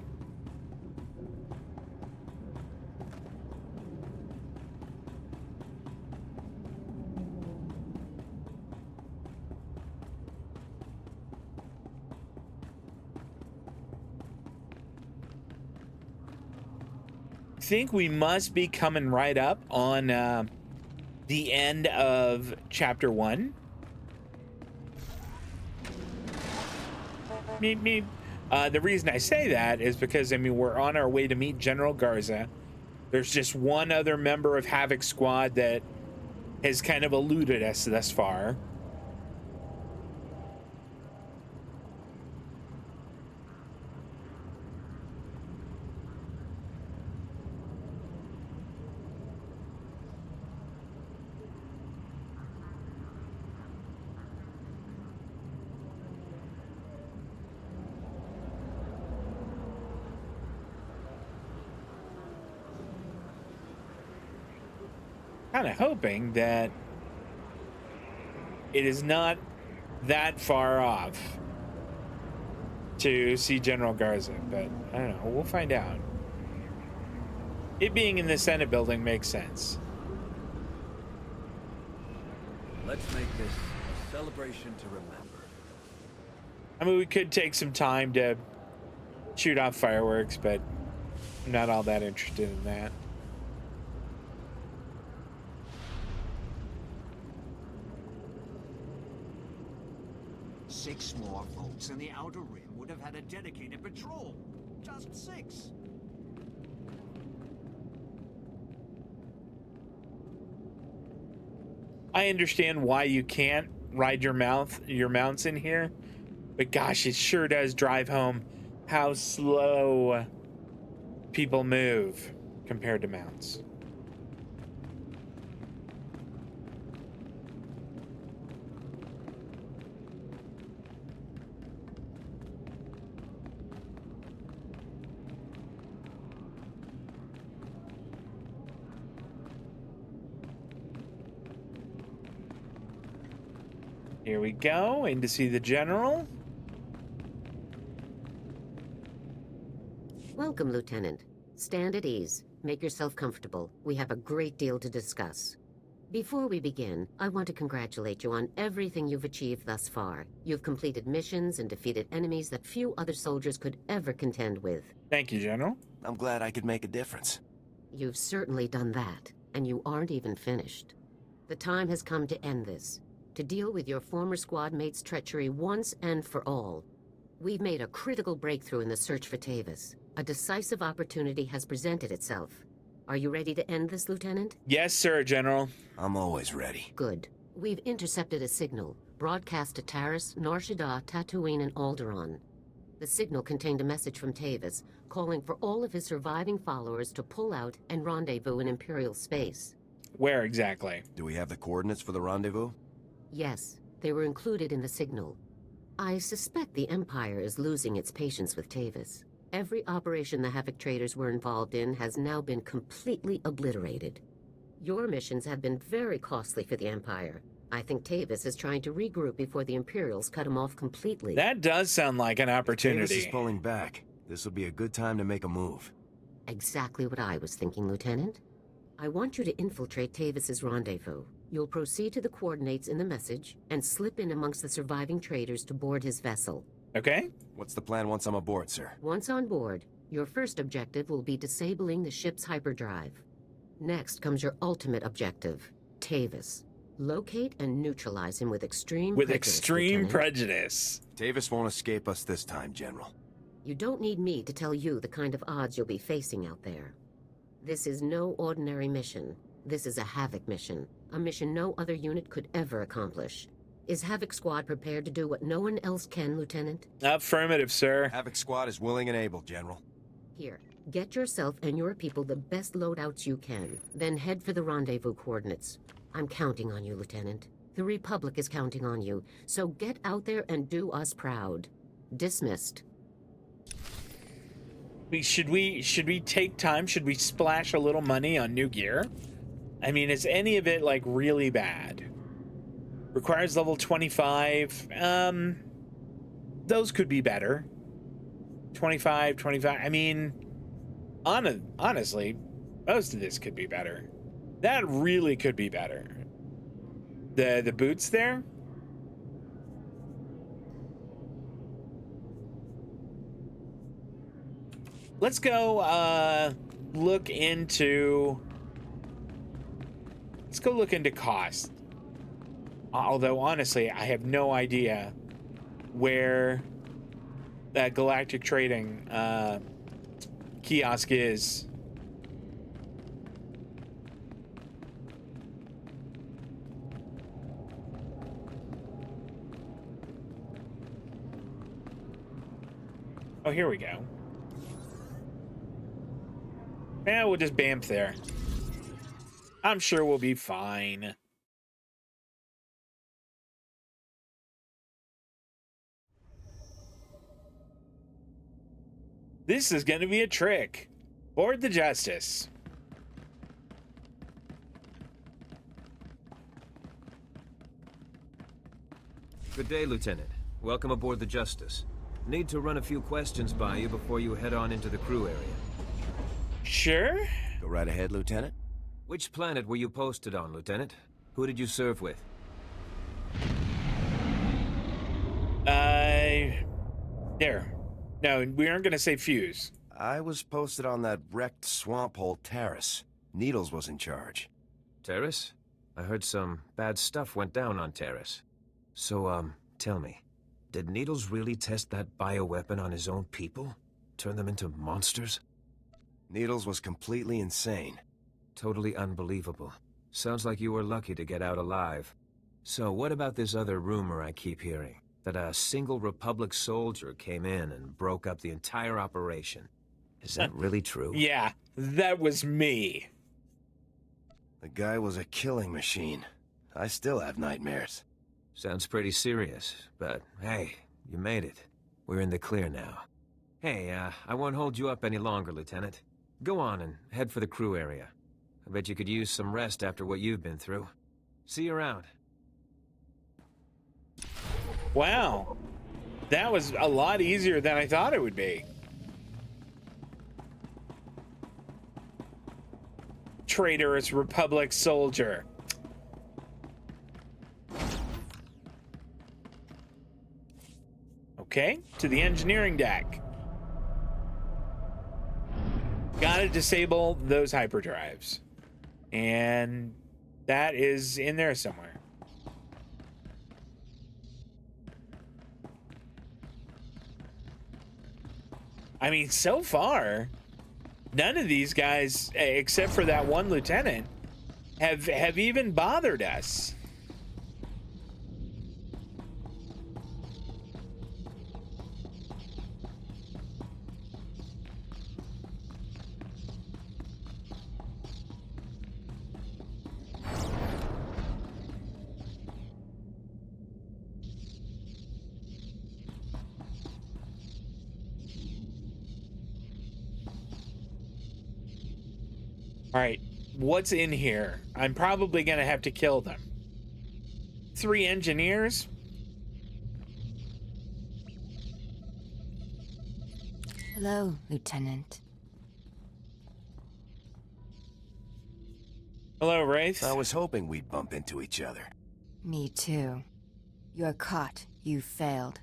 Speaker 1: I think we must be coming right up on the end of Chapter 1. Meep, meep. The reason I say that is because, I mean, we're on our way to meet General Garza. There's just one other member of Havoc Squad that has kind of eluded us thus far. Kind of hoping that it is not that far off to see General Garza, but I don't know. We'll find out. It being in the Senate building makes sense.
Speaker 20: Let's make this a celebration to remember.
Speaker 1: I mean, we could take some time to shoot off fireworks, but I'm not all that interested in that.
Speaker 21: Six more folks in the Outer Rim would have had a dedicated patrol. Just 6.
Speaker 1: I understand why you can't ride your mounts in here, but gosh, it sure does drive home how slow people move compared to mounts. Here we go, in to see the General.
Speaker 22: Welcome, Lieutenant. Stand at ease. Make yourself comfortable. We have a great deal to discuss. Before we begin, I want to congratulate you on everything you've achieved thus far. You've completed missions and defeated enemies that few other soldiers could ever contend with.
Speaker 1: Thank you, General.
Speaker 6: I'm glad I could make a difference.
Speaker 22: You've certainly done that, and you aren't even finished. The time has come to end this. To deal with your former squad mate's treachery once and for all. We've made a critical breakthrough in the search for Tavus. A decisive opportunity has presented itself. Are you ready to end this, Lieutenant?
Speaker 1: Yes, sir, General.
Speaker 6: I'm always ready.
Speaker 22: Good. We've intercepted a signal, broadcast to Taris, Nar Shaddaa, Tatooine, and Alderaan. The signal contained a message from Tavus, calling for all of his surviving followers to pull out and rendezvous in Imperial space.
Speaker 1: Where exactly?
Speaker 6: Do we have the coordinates for the rendezvous?
Speaker 22: Yes, they were included in the signal. I suspect the Empire is losing its patience with Tavus. Every operation the Havoc traders were involved in has now been completely obliterated. Your missions have been very costly for the Empire. I think Tavus is trying to regroup before the Imperials cut him off completely.
Speaker 1: That does sound like an opportunity.
Speaker 6: Tavus is pulling back. This will be a good time to make a move.
Speaker 22: Exactly what I was thinking, Lieutenant. I want you to infiltrate Tavus's rendezvous. You'll proceed to the coordinates in the message and slip in amongst the surviving traders to board his vessel.
Speaker 1: Okay.
Speaker 6: What's the plan once I'm aboard, sir?
Speaker 22: Once on board, your first objective will be disabling the ship's hyperdrive. Next comes your ultimate objective, Tavus. Locate and neutralize him with extreme
Speaker 1: prejudice.
Speaker 6: Tavus won't escape us this time, General.
Speaker 22: You don't need me to tell you the kind of odds you'll be facing out there. This is no ordinary mission. This is a Havoc mission. A mission no other unit could ever accomplish. Is Havoc Squad prepared to do what no one else can, Lieutenant?
Speaker 1: Affirmative, sir.
Speaker 6: Havoc Squad is willing and able, General.
Speaker 22: Here, get yourself and your people the best loadouts you can. Then head for the rendezvous coordinates. I'm counting on you, Lieutenant. The Republic is counting on you. So get out there and do us proud. Dismissed.
Speaker 1: Should we take time? Should we splash a little money on new gear? I mean, is any of it like really bad? Requires level 25. Those could be better. 25. I mean, honestly, most of this could be better. That really could be better. The boots there? Let's go look into cost. Although honestly, I have no idea where that galactic trading kiosk is. Oh, here we go. Yeah, we'll just bamf there. I'm sure we'll be fine. This is going to be a trick. Board the Justice.
Speaker 8: Good day, Lieutenant. Welcome aboard the Justice. Need to run a few questions by you before you head on into the crew area.
Speaker 1: Sure.
Speaker 6: Go right ahead, Lieutenant.
Speaker 8: Which planet were you posted on, Lieutenant? Who did you serve with?
Speaker 1: There. No, we aren't gonna say Fuse.
Speaker 6: I was posted on that wrecked swamp hole Terrace. Needles was in charge.
Speaker 8: Terrace? I heard some bad stuff went down on Terrace. So, tell me, did Needles really test that bioweapon on his own people? Turn them into monsters?
Speaker 6: Needles was completely insane.
Speaker 8: Totally unbelievable. Sounds like you were lucky to get out alive. So what about this other rumor I keep hearing? That a single Republic soldier came in and broke up the entire operation. Is that really true?
Speaker 1: Yeah, that was me.
Speaker 6: The guy was a killing machine. I still have nightmares.
Speaker 8: Sounds pretty serious, but hey, you made it. We're in the clear now. Hey, I won't hold you up any longer, Lieutenant. Go on and head for the crew area. I bet you could use some rest after what you've been through. See you around.
Speaker 1: Wow. That was a lot easier than I thought it would be. Traitorous Republic soldier. Okay, to the engineering deck. Gotta disable those hyperdrives. And that is in there somewhere. I mean, so far, none of these guys, except for that one lieutenant, have even bothered us. All right, What's in here? I'm probably gonna have to kill them. 3 engineers?
Speaker 10: Hello, Lieutenant.
Speaker 1: Hello, Wraith.
Speaker 6: I was hoping we'd bump into each other.
Speaker 10: Me too. You're caught. You failed.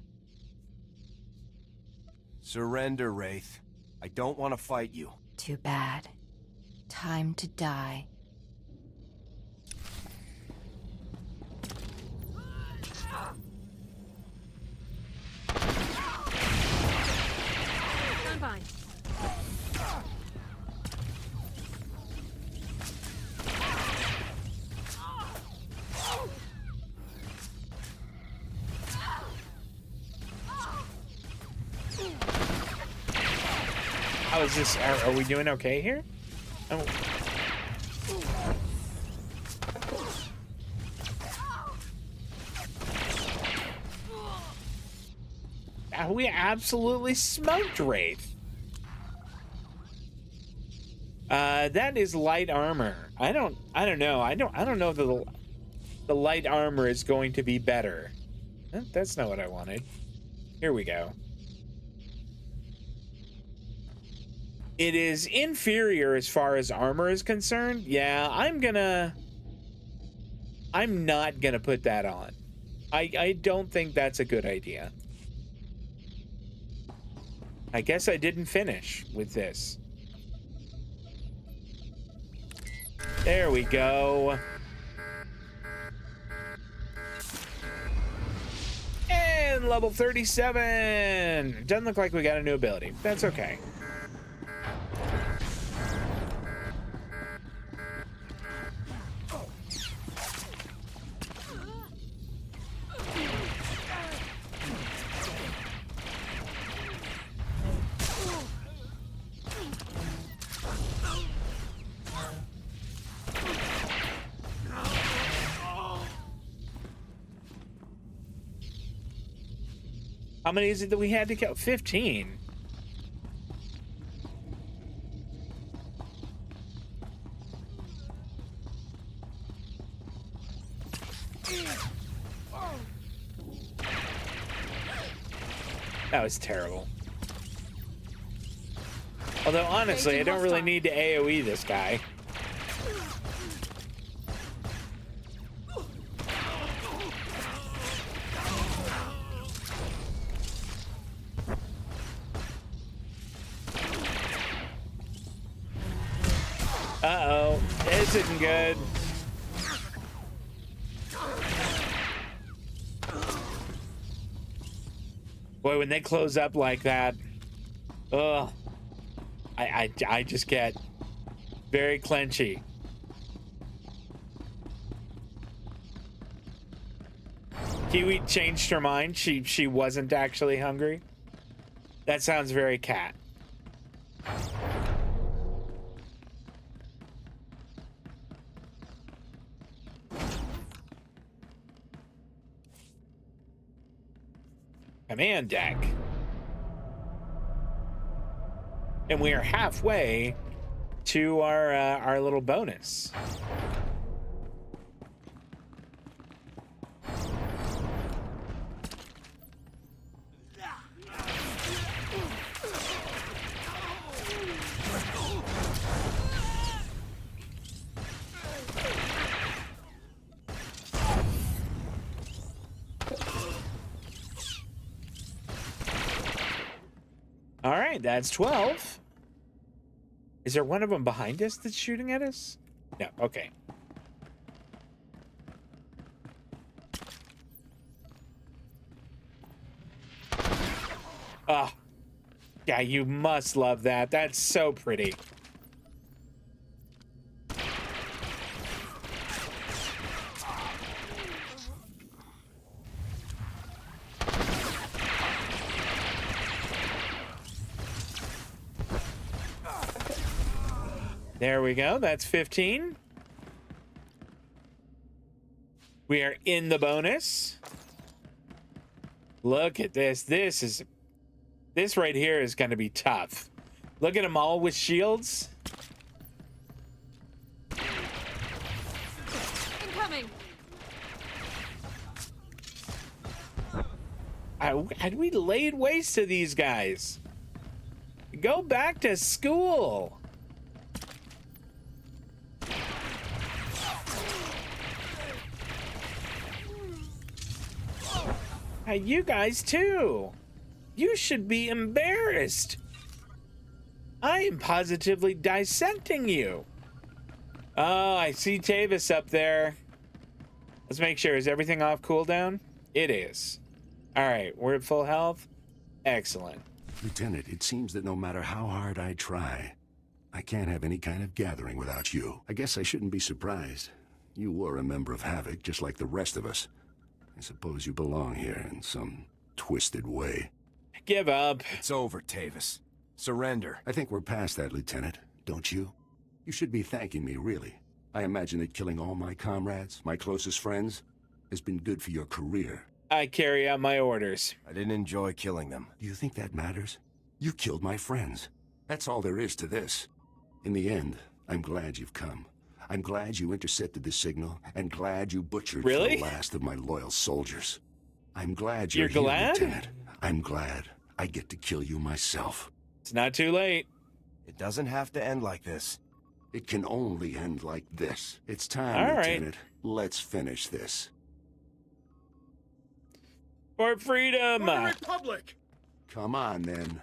Speaker 6: Surrender, Wraith. I don't want to fight you.
Speaker 10: Too bad. Time to die.
Speaker 2: Stand by.
Speaker 1: How is this? Are we doing okay here? Oh. We absolutely smoked Wraith. That is light armor. I don't know. I don't know that the light armor is going to be better. That's not what I wanted. Here we go. It is inferior as far as armor is concerned. Yeah, I'm not gonna put that on. I don't think that's a good idea. I guess I didn't finish with this. There we go. And level 37. Doesn't look like we got a new ability. That's okay. How many is it that we had to kill? 15. That was terrible. Although, honestly, I don't really need to AoE this guy. Uh-oh. This isn't good. Boy, when they close up like that, ugh, I just get very clenchy. Kiwi changed her mind. She wasn't actually hungry. That sounds very cat. Command deck. And we are halfway to our little bonus. All right, that's 12. Is there one of them behind us that's shooting at us? No, okay. Oh, yeah, you must love that. That's so pretty. There we go. That's 15. We are in the bonus. Look at this. This right here is going to be tough. Look at them all with shields. We laid waste to these guys. Go back to school. Hey, you guys too. You should be embarrassed. I am positively dissecting you. Oh, I see Tavus up there. Let's make sure. Is everything off cooldown? It is. All right, we're at full health. Excellent.
Speaker 11: Lieutenant, it seems that no matter how hard I try, I can't have any kind of gathering without you. I guess I shouldn't be surprised. You were a member of Havoc, just like the rest of us. I suppose you belong here in some twisted way.
Speaker 1: Give up.
Speaker 6: It's over, Tavus. Surrender.
Speaker 11: I think we're past that, Lieutenant, don't you? You should be thanking me, really. I imagine that killing all my comrades, my closest friends, has been good for your career.
Speaker 1: I carry out my orders.
Speaker 6: I didn't enjoy killing them.
Speaker 11: Do you think that matters? You killed my friends. That's all there is to this. In the end, I'm glad you've come. I'm glad you intercepted the signal, and glad you butchered the last of my loyal soldiers. I'm glad you're here,
Speaker 1: glad?
Speaker 11: Lieutenant. I'm glad I get to kill you myself.
Speaker 1: It's not too late.
Speaker 6: It doesn't have to end like this.
Speaker 11: It can only end like this. It's time,
Speaker 1: all
Speaker 11: Lieutenant. Right. Let's finish this.
Speaker 1: For freedom!
Speaker 11: For the Republic! Come on, then.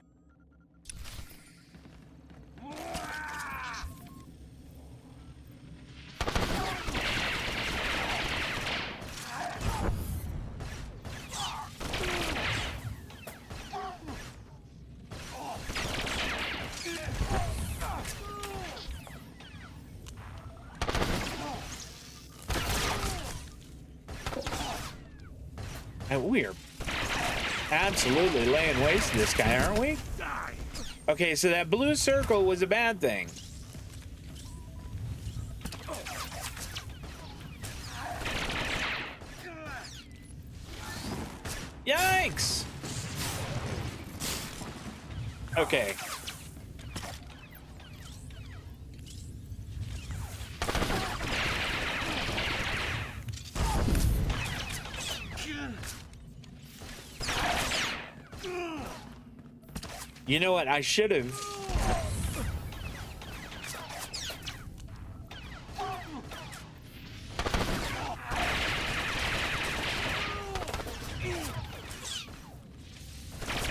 Speaker 1: We're absolutely laying waste to this guy, aren't we? Okay, so that blue circle was a bad thing. Yikes! Okay. You know what? I should have.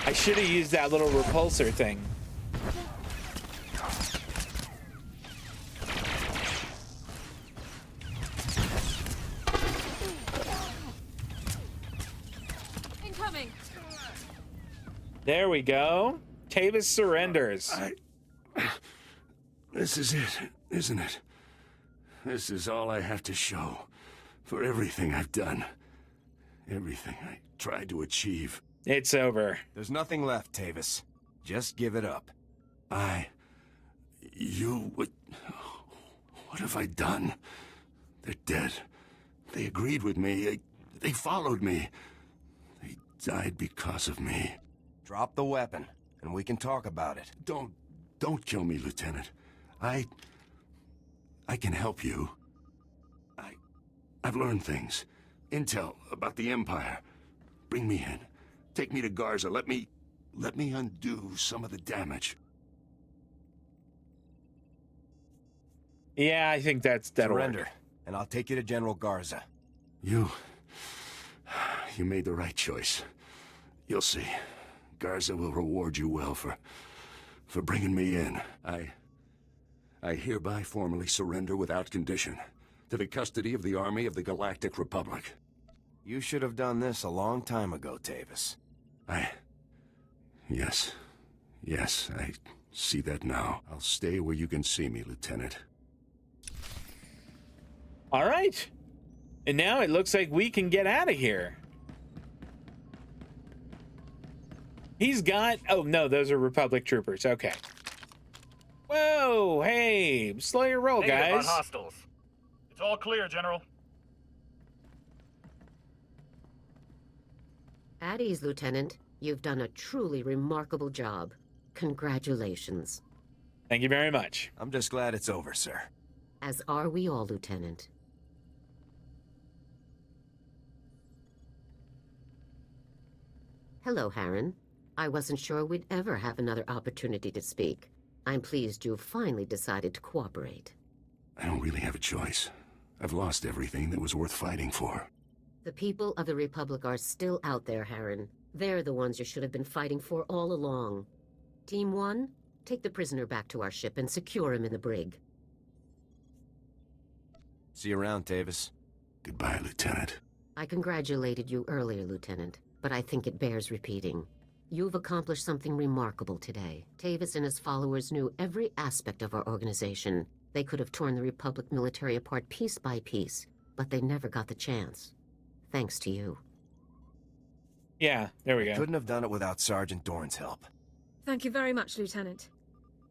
Speaker 1: I should have used that little repulsor thing.
Speaker 2: Incoming.
Speaker 1: There we go. Tavus surrenders.
Speaker 11: This is it, isn't it? This is all I have to show for everything I've done. Everything I tried to achieve.
Speaker 1: It's over.
Speaker 6: There's nothing left, Tavus. Just give it up.
Speaker 11: What have I done? They're dead. They agreed with me. They followed me. They died because of me.
Speaker 6: Drop the weapon, and we can talk about it.
Speaker 11: Don't kill me, Lieutenant. I can help you. I've learned things. Intel about the Empire. Bring me in. Take me to Garza. Let me undo some of the damage.
Speaker 1: Yeah, I think that'll
Speaker 6: Surrender,
Speaker 1: work.
Speaker 6: And I'll take you to General Garza.
Speaker 11: You made the right choice. You'll see. Garza will reward you well for bringing me in. I hereby formally surrender without condition to the custody of the Army of the Galactic Republic.
Speaker 6: You should have done this a long time ago, Tavus.
Speaker 11: Yes, I see that now. I'll stay where you can see me, Lieutenant.
Speaker 1: All right. And now it looks like we can get out of here. He's got... Oh, no, those are Republic troopers. Okay. Whoa, hey, slow your roll,
Speaker 14: Negative
Speaker 1: guys.
Speaker 14: on hostiles. It's all clear, General.
Speaker 22: At ease, Lieutenant. You've done a truly remarkable job. Congratulations.
Speaker 1: Thank you very much.
Speaker 6: I'm just glad it's over, sir.
Speaker 22: As are we all, Lieutenant. Hello, Harren. I wasn't sure we'd ever have another opportunity to speak. I'm pleased you've finally decided to cooperate.
Speaker 11: I don't really have a choice. I've lost everything that was worth fighting for.
Speaker 22: The people of the Republic are still out there, Harren. They're the ones you should have been fighting for all along. Team 1, take the prisoner back to our ship and secure him in the brig.
Speaker 6: See you around, Tavus.
Speaker 11: Goodbye, Lieutenant.
Speaker 22: I congratulated you earlier, Lieutenant, but I think it bears repeating. You've accomplished something remarkable today. Tavus and his followers knew every aspect of our organization. They could have torn the Republic military apart piece by piece, but they never got the chance. Thanks to you.
Speaker 1: Yeah, there we go.
Speaker 6: Couldn't have done it without Sergeant Dorn's help.
Speaker 2: Thank you very much, Lieutenant.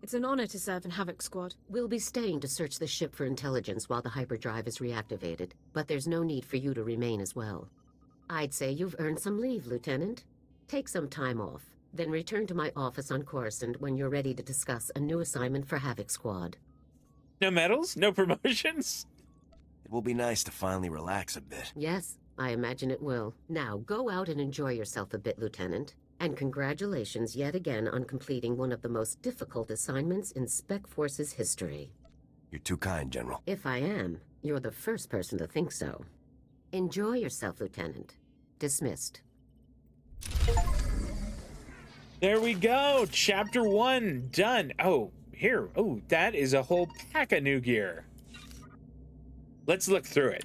Speaker 2: It's an honor to serve in Havoc Squad.
Speaker 22: We'll be staying to search the ship for intelligence while the hyperdrive is reactivated, but there's no need for you to remain as well. I'd say you've earned some leave, Lieutenant. Take some time off, then return to my office on Coruscant when you're ready to discuss a new assignment for Havoc Squad.
Speaker 1: No medals? No promotions?
Speaker 6: It will be nice to finally relax a bit.
Speaker 22: Yes, I imagine it will. Now, go out and enjoy yourself a bit, Lieutenant. And congratulations yet again on completing one of the most difficult assignments in Spec Force's history.
Speaker 6: You're too kind, General.
Speaker 22: If I am, you're the first person to think so. Enjoy yourself, Lieutenant. Dismissed.
Speaker 1: There we go. Chapter 1 done. Oh, here. Oh, that is a whole pack of new gear. Let's look through it.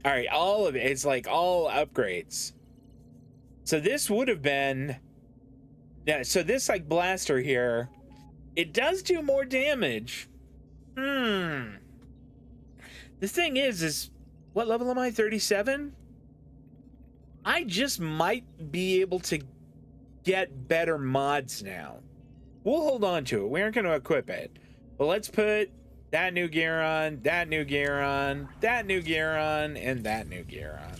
Speaker 1: All right, all of it. It's like all upgrades. So this would have been... Yeah, so this like blaster here, it does do more damage. The thing is what level am I? 37? I just might be able to get better mods now. We'll hold on to it. We aren't going to equip it. But let's put that new gear on, that new gear on, that new gear on, and that new gear on.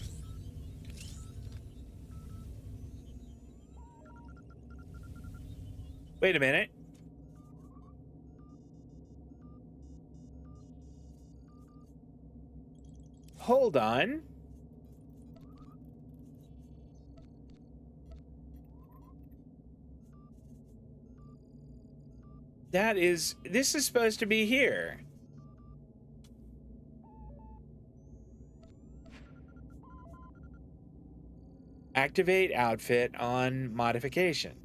Speaker 1: Wait a minute. Hold on. This is supposed to be here. Activate outfit on modification.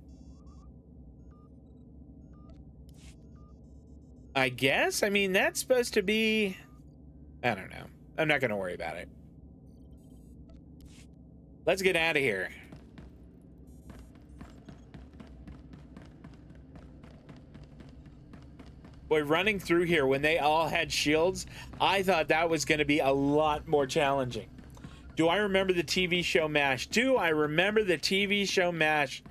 Speaker 1: I guess? I mean, that's supposed to be... I don't know. I'm not going to worry about it. Let's get out of here. Boy, running through here when they all had shields, I thought that was going to be a lot more challenging. Do I remember the TV show MASH? Do I remember the TV show MASH?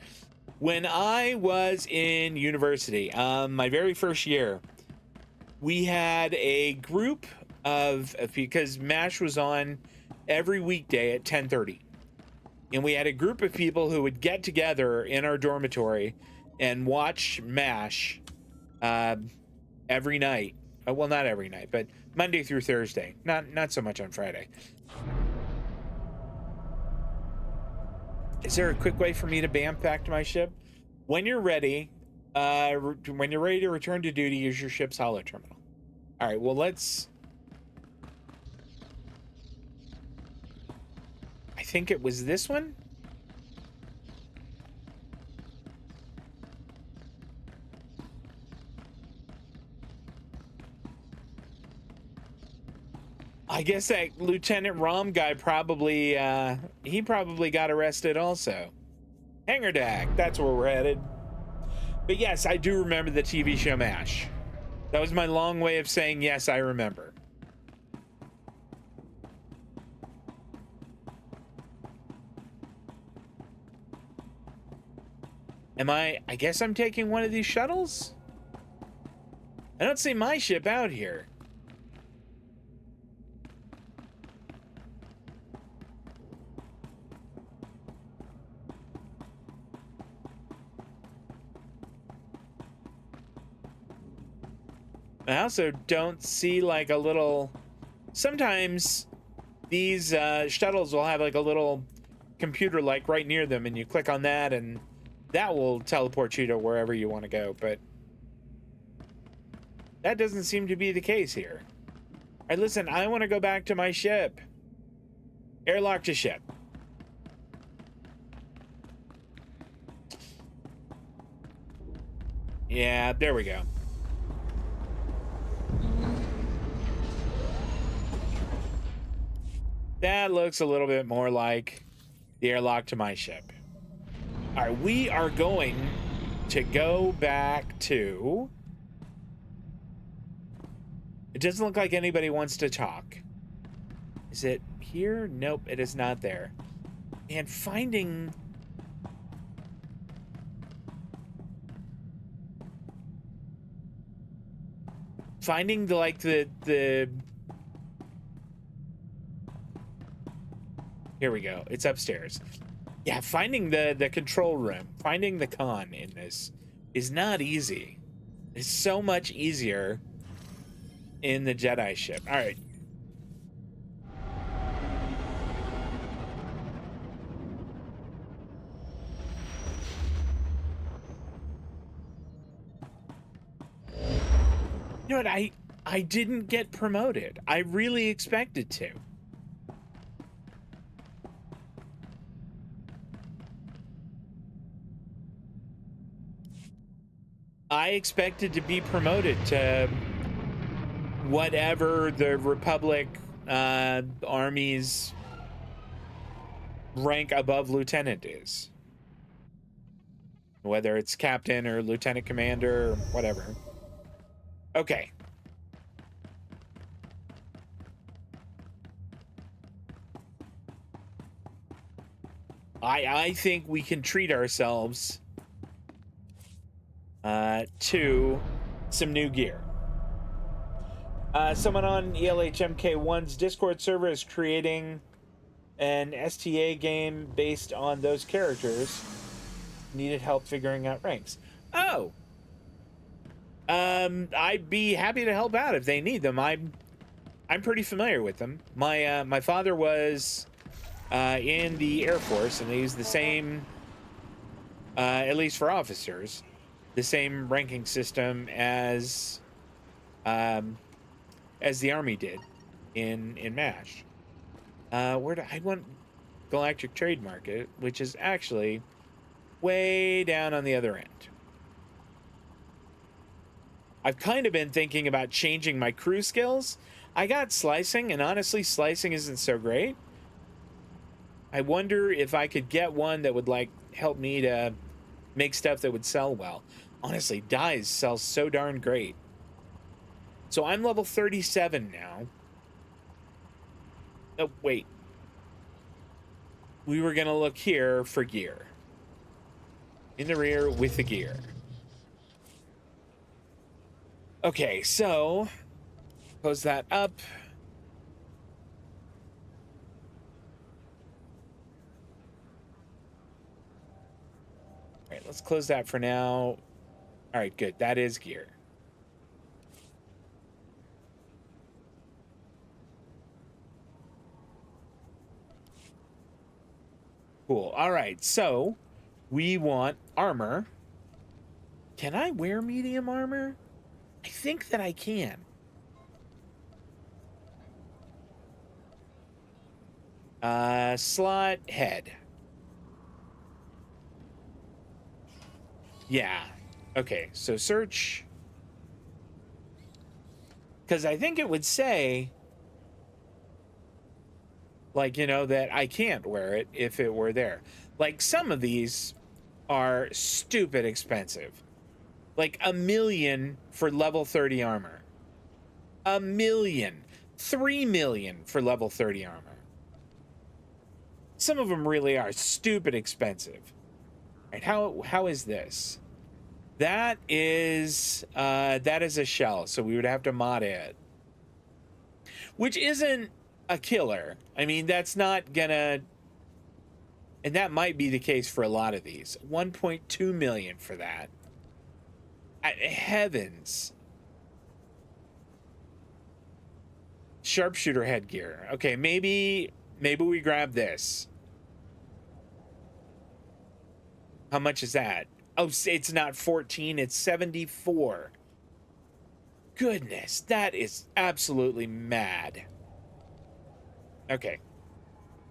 Speaker 1: When I was in university, my very first year, we had a group of, because MASH was on every weekday at 10:30. And we had a group of people who would get together in our dormitory and watch MASH every night. Well, not every night, but Monday through Thursday. Not so much on Friday. Is there a quick way for me to bamf back to my ship? When you're ready, to return to duty, use your ship's holo terminal. All right, well, let's... I think it was this one. I guess that Lieutenant Rom guy probably, he probably got arrested also. Hangar Deck, that's where we're headed. But yes, I do remember the TV show MASH. That was my long way of saying yes, I remember. I guess I'm taking one of these shuttles? I don't see my ship out here. I also don't see like a little sometimes these shuttles will have like a little computer like right near them, and you click on that and that will teleport you to wherever you want to go, but that doesn't seem to be the case here. All right, listen, I want to go back to my ship. Airlock to ship. Yeah, there we go. That looks a little bit more like the airlock to my ship. All right, we are going to go back to... It doesn't look like anybody wants to talk. Is it here? Nope, it is not there. And finding... Finding the, like, the... Here we go. It's upstairs. Yeah, finding the control room, finding the con in this is not easy. It's so much easier in the Jedi ship. All right. You know what? I didn't get promoted. I really expected to. I expected to be promoted to whatever the Republic Army's rank above lieutenant is. Whether it's captain or lieutenant commander or whatever. Okay. I think we can treat ourselves to some new gear. Someone on ELHMK1's Discord server is creating an STA game based on those characters. Needed help figuring out ranks. Oh! I'd be happy to help out if they need them. I'm pretty familiar with them. My father was in the Air Force, and they use the same, at least for officers, the same ranking system as the Army did in MASH. Where do I want Galactic Trade Market, which is actually way down on the other end. I've kind of been thinking about changing my crew skills. I got slicing, and honestly, slicing isn't so great. I wonder if I could get one that would, like, help me to make stuff that would sell well. Honestly, dyes sell so darn great. So I'm level 37 now. Oh, wait. We were going to look here for gear. In the rear with the gear. Okay, so close that up. All right, let's close that for now. All right, good. That is gear. Cool. All right, so we want armor. Can I wear medium armor? I think that I can. Slot head. Yeah. Okay, so search. Because I think it would say, like, you know, that I can't wear it if it were there. Like, some of these are stupid expensive. Like $1 million for level 30 armor. $1 million. $3 million for level 30 armor. Some of them really are stupid expensive. Right, how is this? That is a shell, so we would have to mod it. Which isn't a killer. I mean, that's not gonna... And that might be the case for a lot of these. 1.2 million for that. Heavens. Sharpshooter headgear. Okay, maybe we grab this. How much is that? Oh, it's not 14, it's 74. Goodness, that is absolutely mad. Okay.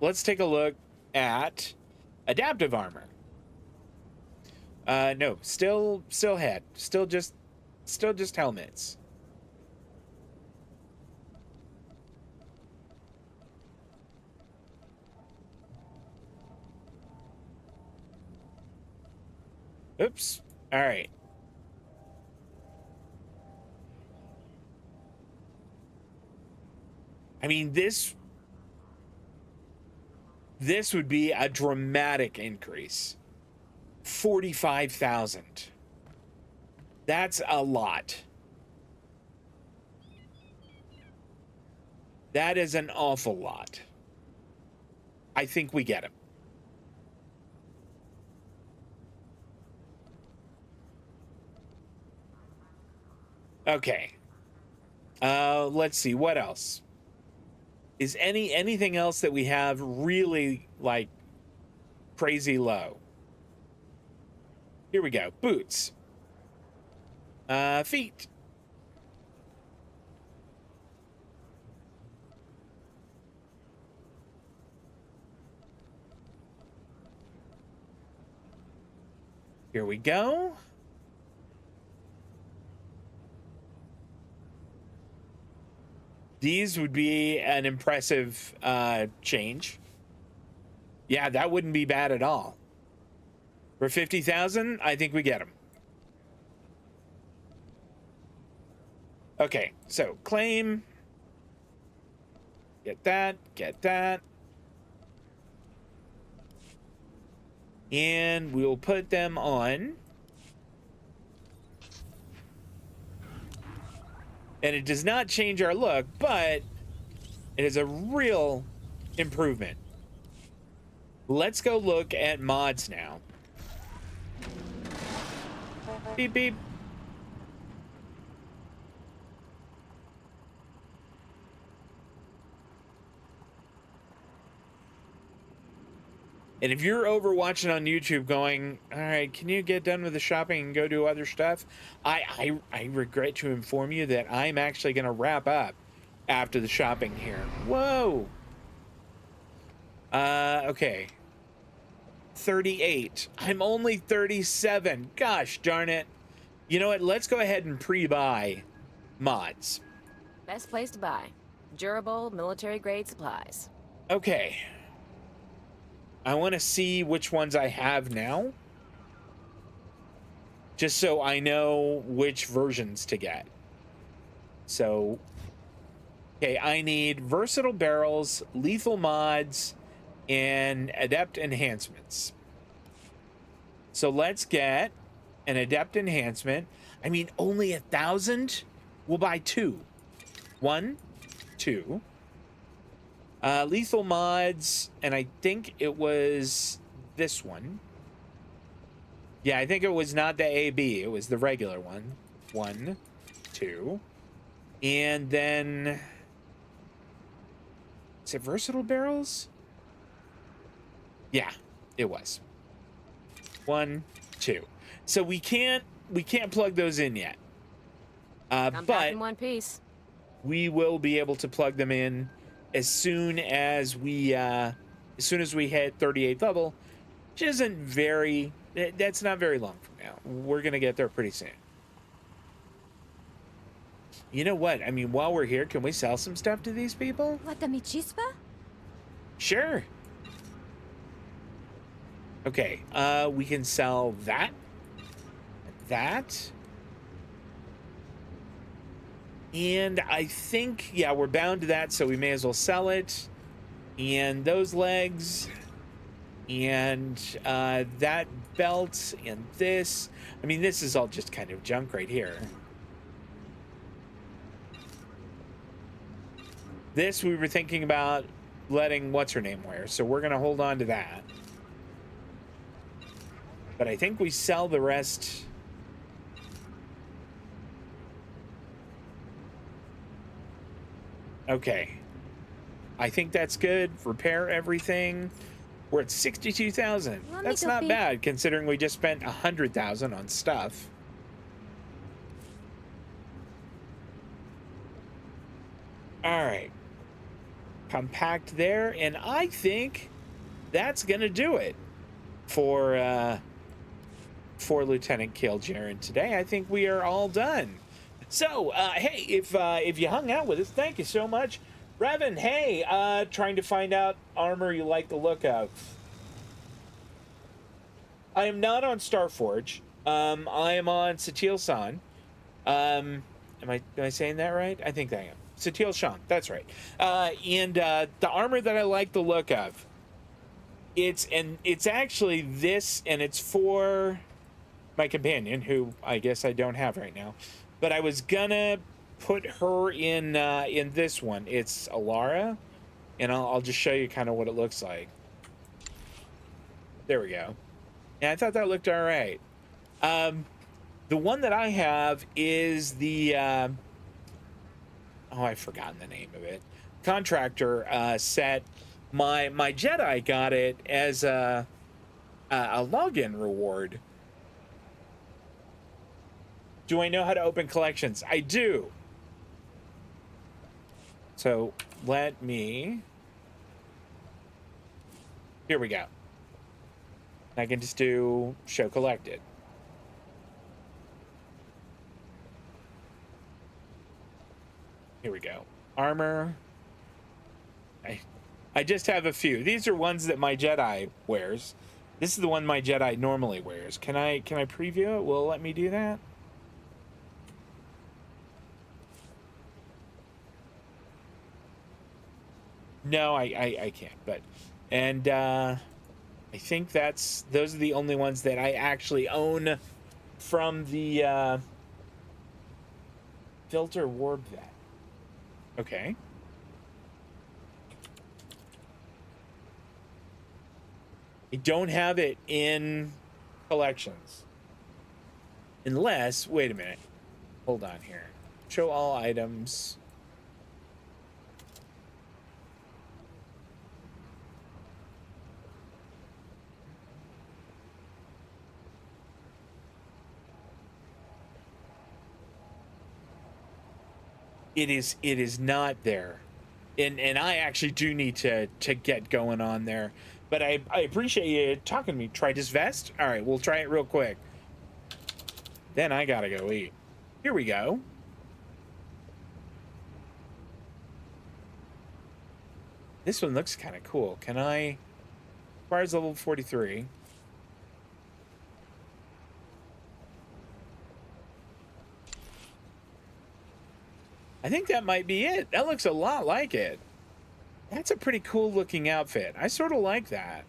Speaker 1: Let's take a look at adaptive armor. No, still head. Still just helmets. Oops. All right. I mean, this would be a dramatic increase. 45,000. That's a lot. That is an awful lot. I think we get him. Okay. Let's see, what else? Is anything else that we have really, like, crazy low? Here we go. Boots. Feet. Here we go. These would be an impressive change. Yeah, that wouldn't be bad at all. For 50,000, I think we get them. Okay, so claim. Get that, get that. And we'll put them on. And it does not change our look, but it is a real improvement. Let's go look at mods now. Beep, beep. And if you're over watching on YouTube going, all right, can you get done with the shopping and go do other stuff? I regret to inform you that I'm actually going to wrap up after the shopping here. Whoa. Okay. 38. I'm only 37. Gosh darn it. You know what? Let's go ahead and pre-buy mods.
Speaker 12: Best place to buy. Durable, military-grade supplies.
Speaker 1: Okay. I want to see which ones I have now. Just so I know which versions to get. So, okay, I need versatile barrels, lethal mods, and adept enhancements. So let's get an adept enhancement. I mean, only 1,000? We'll buy 2. 1, 2. Lethal mods, and I think it was this one. Yeah, I think it was not the AB, it was the regular one. 1, 2. And then... Is it versatile barrels? Yeah, it was. 1, 2. So we can't plug those in yet.
Speaker 12: Come back in one piece.
Speaker 1: We will be able to plug them in as soon as we hit 38th level, which isn't very, that's not very long from now. We're gonna get there pretty soon. You know what? I mean, while we're here, can we sell some stuff to these people?
Speaker 13: What, the Michispa?
Speaker 1: Sure. Okay, we can sell that. And I think, yeah, we're bound to that, so we may as well sell it. And those legs. And that belt. And this. I mean, this is all just kind of junk right here. This we were thinking about letting what's-her-name wear, so we're going to hold on to that. But I think we sell the rest... Okay. I think that's good. Repair everything. We're at 62,000. That's not bad considering we just spent 100,000 on stuff. All right. Compact there, and I think that's gonna do it for Lieutenant Kil'jaeden today. I think we are all done. So, hey, if you hung out with us, thank you so much. Revan, hey, trying to find out armor you like the look of. I am not on Starforge. I am on Satil San. Am I saying that right? I think I am. Satil Shan, that's right. And the armor that I like the look of, it's actually this, and it's for my companion, who I guess I don't have right now. But I was gonna put her in this one. It's Alara, and I'll just show you kind of what it looks like. There we go. And I thought that looked all right. The one that I have is the oh, I've forgotten the name of it. Contractor set. My Jedi got it as a login reward. Do I know how to open collections? I do. So let me. Here we go. I can just do show collected. Here we go. Armor. I just have a few. These are ones that my Jedi wears. This is the one my Jedi normally wears. Can I preview it? Will it let me do that? No, I can't. But and I think those are the only ones that I actually own from the filter warp vet. Okay. I don't have it in collections. Unless, wait a minute. Hold on here. Show all items. It is not there. And I actually do need to get going on there. But I appreciate you talking to me. Try this vest? All right, we'll try it real quick. Then I gotta go eat. Here we go. This one looks kind of cool. Can I? Requires level 43. I think that might be it. That looks a lot like it. That's a pretty cool looking outfit. I sort of like that.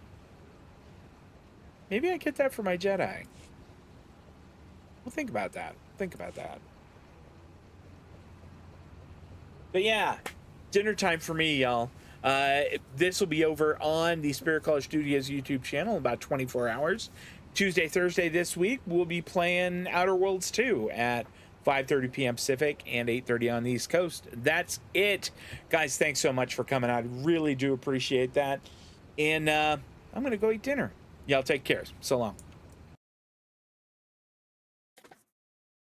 Speaker 1: Maybe I get that for my Jedi. We'll think about that. Think about that. But yeah, dinner time for me, y'all. This will be over on the Spirit College Studios YouTube channel in about 24 hours. Tuesday, Thursday this week, we'll be playing Outer Worlds 2 at 5:30 p.m. Pacific and 8:30 on the East Coast. That's it. Guys, thanks so much for coming out. I really do appreciate that. And I'm going to go eat dinner. Y'all take care. So long.